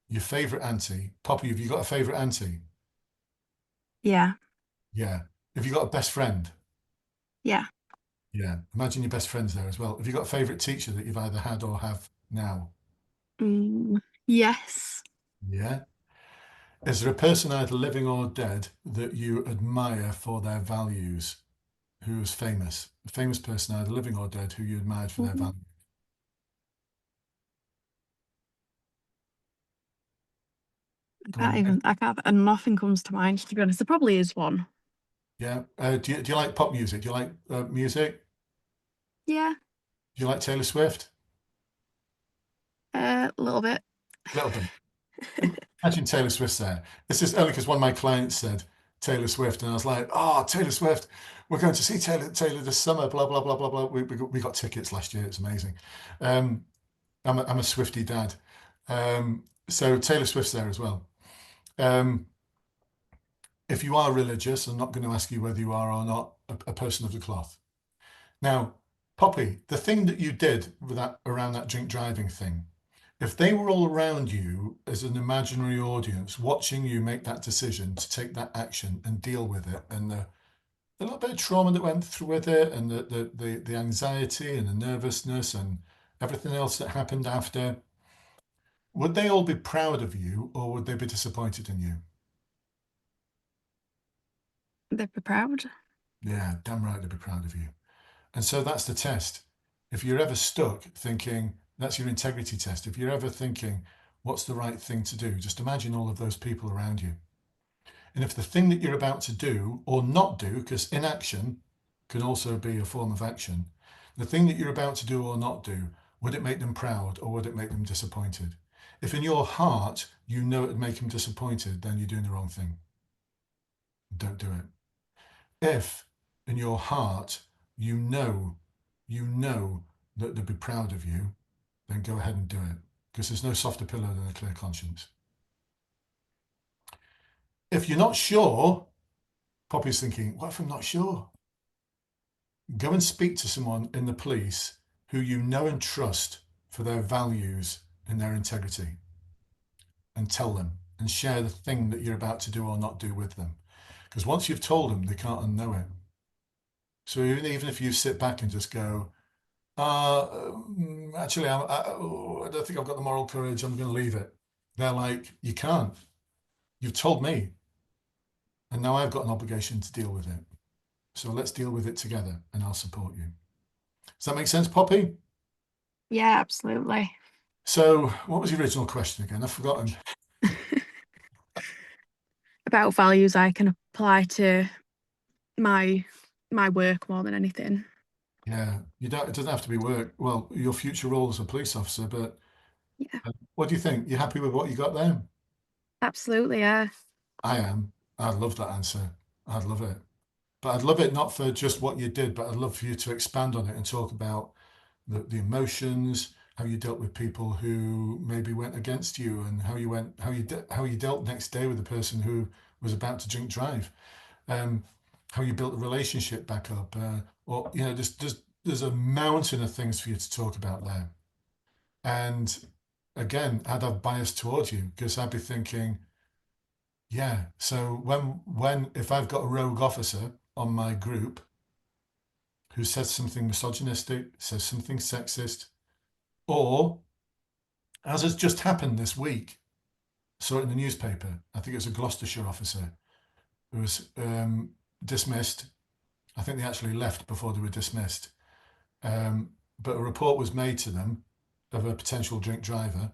your favourite auntie. Poppy, have you got a favourite auntie? Yeah. Yeah. Have you got a best friend? Yeah. Yeah. Imagine your best friend's there as well. Have you got a favourite teacher that you've either had or have now? Yes. Yeah. Is there a person either living or dead that you admire for their values? Who is famous? A famous person either living or dead who you admired for their values? I can't, and nothing comes to mind, to be honest. There probably is one. Yeah. Do you like pop music? Do you like music? Yeah. Do you like Taylor Swift? A little bit. A little bit. Imagine Taylor Swift's there. It's just only because one of my clients said Taylor Swift, and I was like, oh, Taylor Swift, we're going to see Taylor this summer, blah, blah, blah, blah, blah. We got tickets last year. It's amazing. I'm a Swiftie dad. So Taylor Swift's there as well. If you are religious, I'm not going to ask you whether you are or not a person of the cloth. Now, Poppy, the thing that you did with that around that drink driving thing, if they were all around you as an imaginary audience watching you make that decision to take that action and deal with it, and the little bit of trauma that went through with it, and the anxiety and the nervousness and everything else that happened after, would they all be proud of you or would they be disappointed in you? They'd be proud. Yeah, damn right they'd be proud of you. And so that's the test. If you're ever stuck thinking, that's your integrity test. If you're ever thinking, what's the right thing to do? Just imagine all of those people around you. And if the thing that you're about to do or not do, because inaction can also be a form of action, the thing that you're about to do or not do, would it make them proud or would it make them disappointed? If in your heart you know it would make them disappointed, then you're doing the wrong thing. Don't do it. If in your heart you know that they'd be proud of you, then go ahead and do it, because there's no softer pillow than a clear conscience. If you're not sure, Poppy's thinking, what if I'm not sure? Go and speak to someone in the police who you know and trust for their values and their integrity, and tell them and share the thing that you're about to do or not do with them. Because once you've told them, they can't unknow it. So even if you sit back and just go, actually, I don't think I've got the moral courage, I'm going to leave it. They're like, you can't. You've told me. And now I've got an obligation to deal with it. So let's deal with it together and I'll support you. Does that make sense, Poppy? Yeah, absolutely. So what was the original question again? I've forgotten. About values I can apply to my work more than anything. Yeah, it doesn't have to be work. Well, your future role as a police officer, but yeah. What do you think? You happy with what you got there? Absolutely, yeah. I am. I'd love that answer. I'd love it. But I'd love it not for just what you did, but I'd love for you to expand on it and talk about the emotions, how you dealt with people who maybe went against you, and how you dealt next day with the person who was about to drink drive, how you built the relationship back up, or there's a mountain of things for you to talk about there. And again, I'd have bias towards you because I'd be thinking, yeah, so if I've got a rogue officer on my group who says something misogynistic, says something sexist, or as has just happened this week, saw it in the newspaper, I think it was a Gloucestershire officer who was dismissed. I think they actually left before they were dismissed. But a report was made to them of a potential drink driver,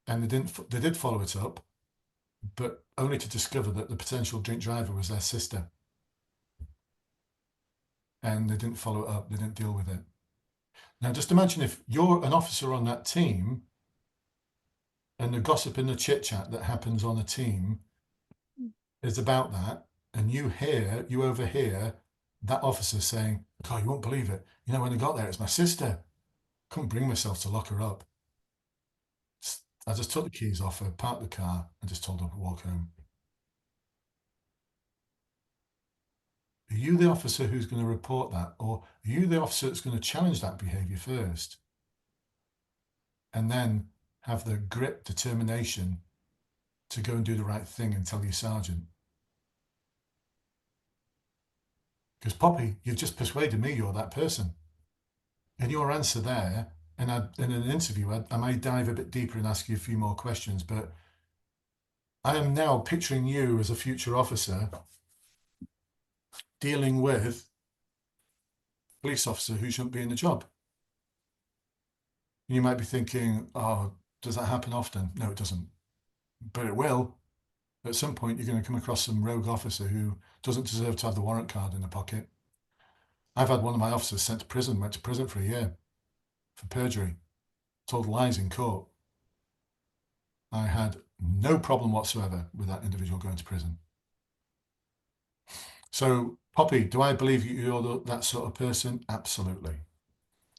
and they did follow it up, but only to discover that the potential drink driver was their sister. And they didn't follow it up, they didn't deal with it. Now, just imagine if you're an officer on that team and the gossip and the chit chat that happens on a team is about that, and you overhear that officer saying, God, you won't believe it. You know, when I got there, it's my sister. Couldn't bring myself to lock her up. I just took the keys off her, parked the car, and just told her to walk home. Are you the officer who's going to report that? Or are you the officer that's going to challenge that behavior first? And then have the grit, determination to go and do the right thing and tell your sergeant? Because Poppy, you've just persuaded me you're that person. In your answer there, and in an interview, I may dive a bit deeper and ask you a few more questions, but I am now picturing you as a future officer dealing with a police officer who shouldn't be in the job. You might be thinking, oh, does that happen often? No, it doesn't. But it will. At some point, you're going to come across some rogue officer who doesn't deserve to have the warrant card in the pocket. I've had one of my officers sent to prison, went to prison for a year for perjury, told lies in court. I had no problem whatsoever with that individual going to prison. So, Poppy, do I believe you're that sort of person? Absolutely.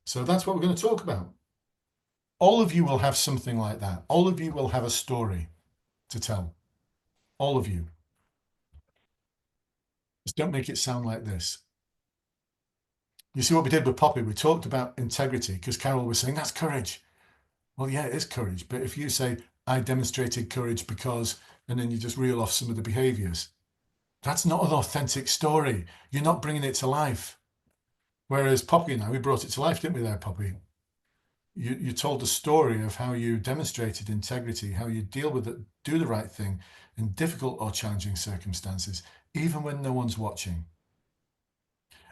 So that's what we're going to talk about. All of you will have something like that. All of you will have a story to tell. All of you. Just don't make it sound like this. You see what we did with Poppy? We talked about integrity because Carol was saying, that's courage. Well, yeah, it is courage. But if you say, I demonstrated courage because, and then you just reel off some of the behaviors, that's not an authentic story. You're not bringing it to life. Whereas Poppy and I, we brought it to life, didn't we there, Poppy? You told the story of how you demonstrated integrity, how you deal with it, do the right thing in difficult or challenging circumstances, even when no one's watching.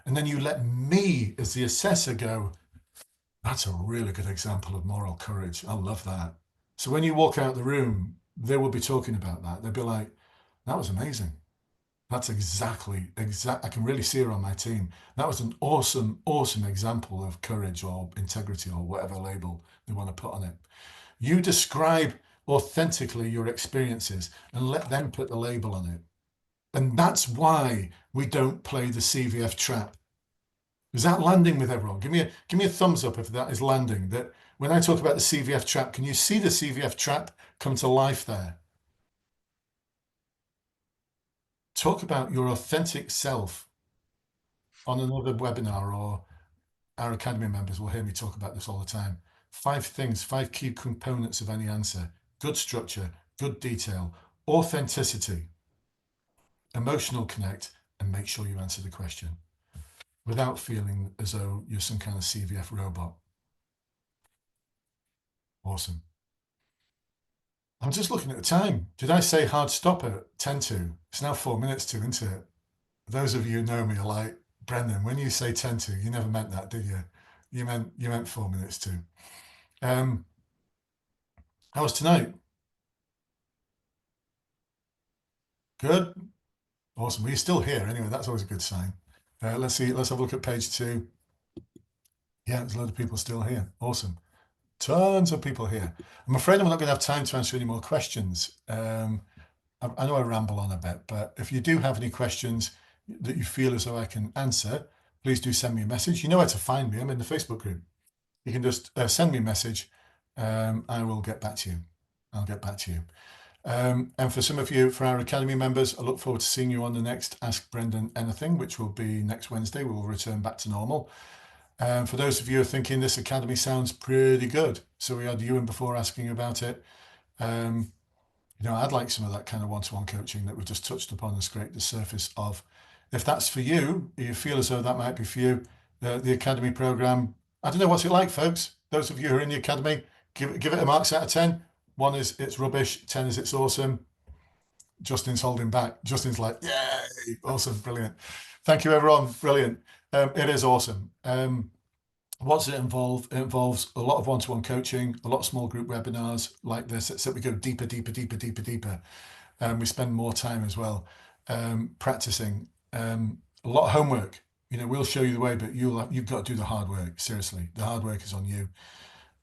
And then you let me, as the assessor, go, that's a really good example of moral courage. I love that. So when you walk out the room, they will be talking about that. They'll be like, that was amazing. That's exactly. I can really see her on my team. That was an awesome, awesome example of courage or integrity or whatever label they want to put on it. You describe authentically your experiences and let them put the label on it. And that's why we don't play the CVF trap. Is that landing with everyone? Give me a thumbs up if that is landing. That when I talk about the CVF trap, can you see the CVF trap come to life there? Talk about your authentic self on another webinar, or our Academy members will hear me talk about this all the time. 5 things, 5 key components of any answer: good structure, good detail, authenticity, emotional connect, and make sure you answer the question without feeling as though you're some kind of CVF robot. Awesome. I'm just looking at the time. Did I say hard stop at 10 to? It's now 4 minutes to, isn't it? Those of you who know me are like, Brendan, when you say 10 to, you never meant that, did you? You meant 4 minutes to. How was tonight? Good. Awesome. Well, you're still here anyway. That's always a good sign. Let's see. Let's have a look at page 2. Yeah, there's a lot of people still here. Awesome. Tons of people here. I'm afraid I'm not going to have time to answer any more questions. I know I ramble on a bit, but if you do have any questions that you feel as though I can answer, please do send me a message. You know where to find me. I'm in the Facebook group. you can just send me a message. I will get back to you. I'll get back to you. And for some of you, for our Academy members, I look forward to seeing you on the next Ask Brendan Anything, which will be next Wednesday. We'll return back to normal. For those of you who are thinking this Academy sounds pretty good, so we had Ewan before asking about it. I'd like some of that kind of one-to-one coaching that we've just touched upon and scraped the surface of. If that's for you, you feel as though that might be for you, the Academy program, I don't know, what's it like, folks? Those of you who are in the Academy, give it a marks out of 10. 1 is it's rubbish, 10 is it's awesome. Justin's holding back. Justin's like, yay, awesome, brilliant. Thank you, everyone, brilliant. It is awesome. What's it involve? It involves a lot of one-to-one coaching, a lot of small group webinars like this, so we go deeper. We spend more time as well practicing. A lot of homework. We'll show you the way, but you've got to do the hard work. Seriously, the hard work is on you.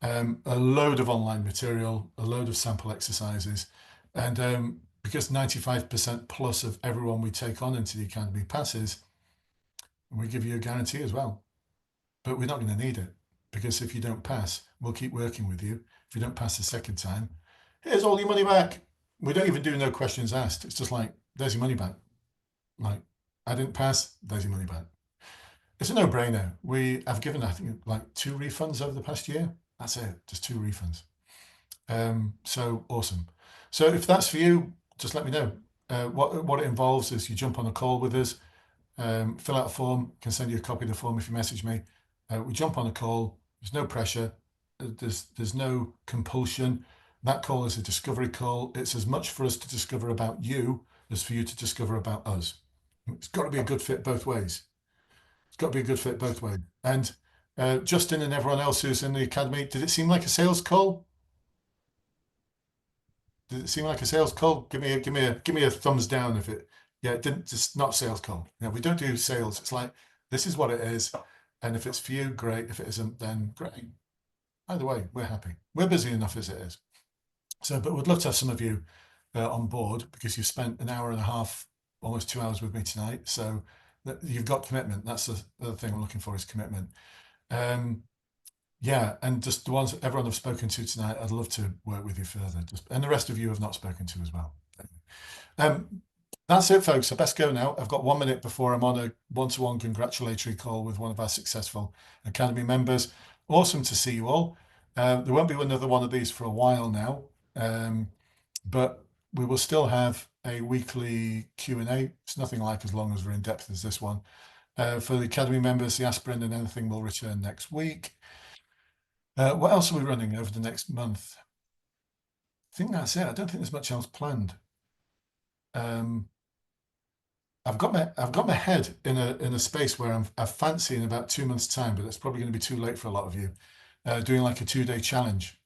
A load of online material, a load of sample exercises, and because 95% plus of everyone we take on into the Academy passes, we give you a guarantee as well. But we're not going to need it, because if you don't pass, we'll keep working with you. If you don't pass the second time, here's all your money back. We don't even do no questions asked. It's just like, there's your money back. Like, I didn't pass, there's your money back. It's a no-brainer. I've given, I think, like 2 refunds over the past year. That's it, just 2 refunds. So awesome. So if that's for you, just let me know. What it involves is you jump on a call with us, fill out a form, can send you a copy of the form if you message me. We jump on a call. There's no pressure. There's no compulsion. That call is a discovery call. It's as much for us to discover about you as for you to discover about us. It's got to be a good fit both ways. It's got to be a good fit both ways. And Justin and everyone else who's in the Academy, did it seem like a sales call? Did it seem like a sales call? Give me a thumbs down if it. Yeah, it didn't. Just not sales call. We don't do sales. It's like, this is what it is, and if it's for you, great. If it isn't, then great. Either way, we're happy. We're busy enough as it is. So, but we'd love to have some of you on board, because you've spent an hour and a half, almost 2 hours with me tonight. So you've got commitment. That's the other thing I'm looking for, is commitment. Yeah, and just the ones that everyone I've spoken to tonight, I'd love to work with you further. And the rest of you have not spoken to as well. That's it, folks. I best go now. I've got 1 minute before I'm on a one-to-one congratulatory call with one of our successful Academy members. Awesome to see you all. There won't be another one of these for a while now, but we will still have a weekly Q&A. It's nothing like as long as we're in depth as this one. For the Academy members, the Ask Brendan Anything will return next week. What else are we running over the next month? I think that's it. I don't think there's much else planned. I've got my head in a space where I fancy in about 2 months' time, but it's probably going to be too late for a lot of you. Doing like a 2-day challenge,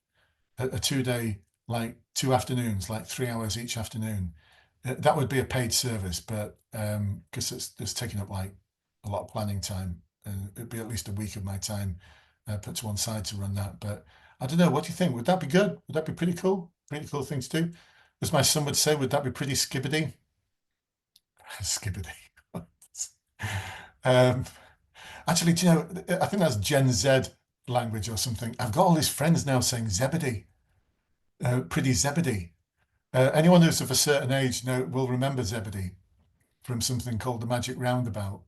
a 2-day, like 2 afternoons, like 3 hours each afternoon. That would be a paid service, but because it's taking up like a lot of planning time, and it'd be at least a week of my time put to one side to run that. But I don't know. What do you think? Would that be good? Would that be pretty cool? Pretty cool thing to do? As my son would say, would that be pretty skibbity? Skibbity. Actually, do you know, I think that's Gen Z language or something. I've got all these friends now saying Zebedee, pretty Zebedee. Anyone who's of a certain age will remember Zebedee from something called the Magic Roundabout.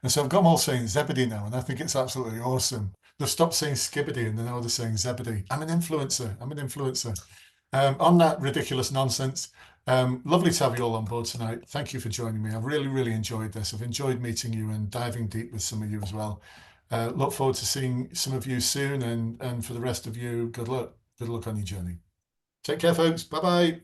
And so I've got them all saying Zebedee now, and I think it's absolutely awesome. They've stopped saying Skibbity, and now they're saying Zebedee. I'm an influencer. On that ridiculous nonsense, lovely to have you all on board tonight. Thank you for joining me. I've really, really enjoyed this. I've enjoyed meeting you and diving deep with some of you as well. Look forward to seeing some of you soon, and for the rest of you, good luck. Good luck on your journey. Take care, folks. Bye-bye.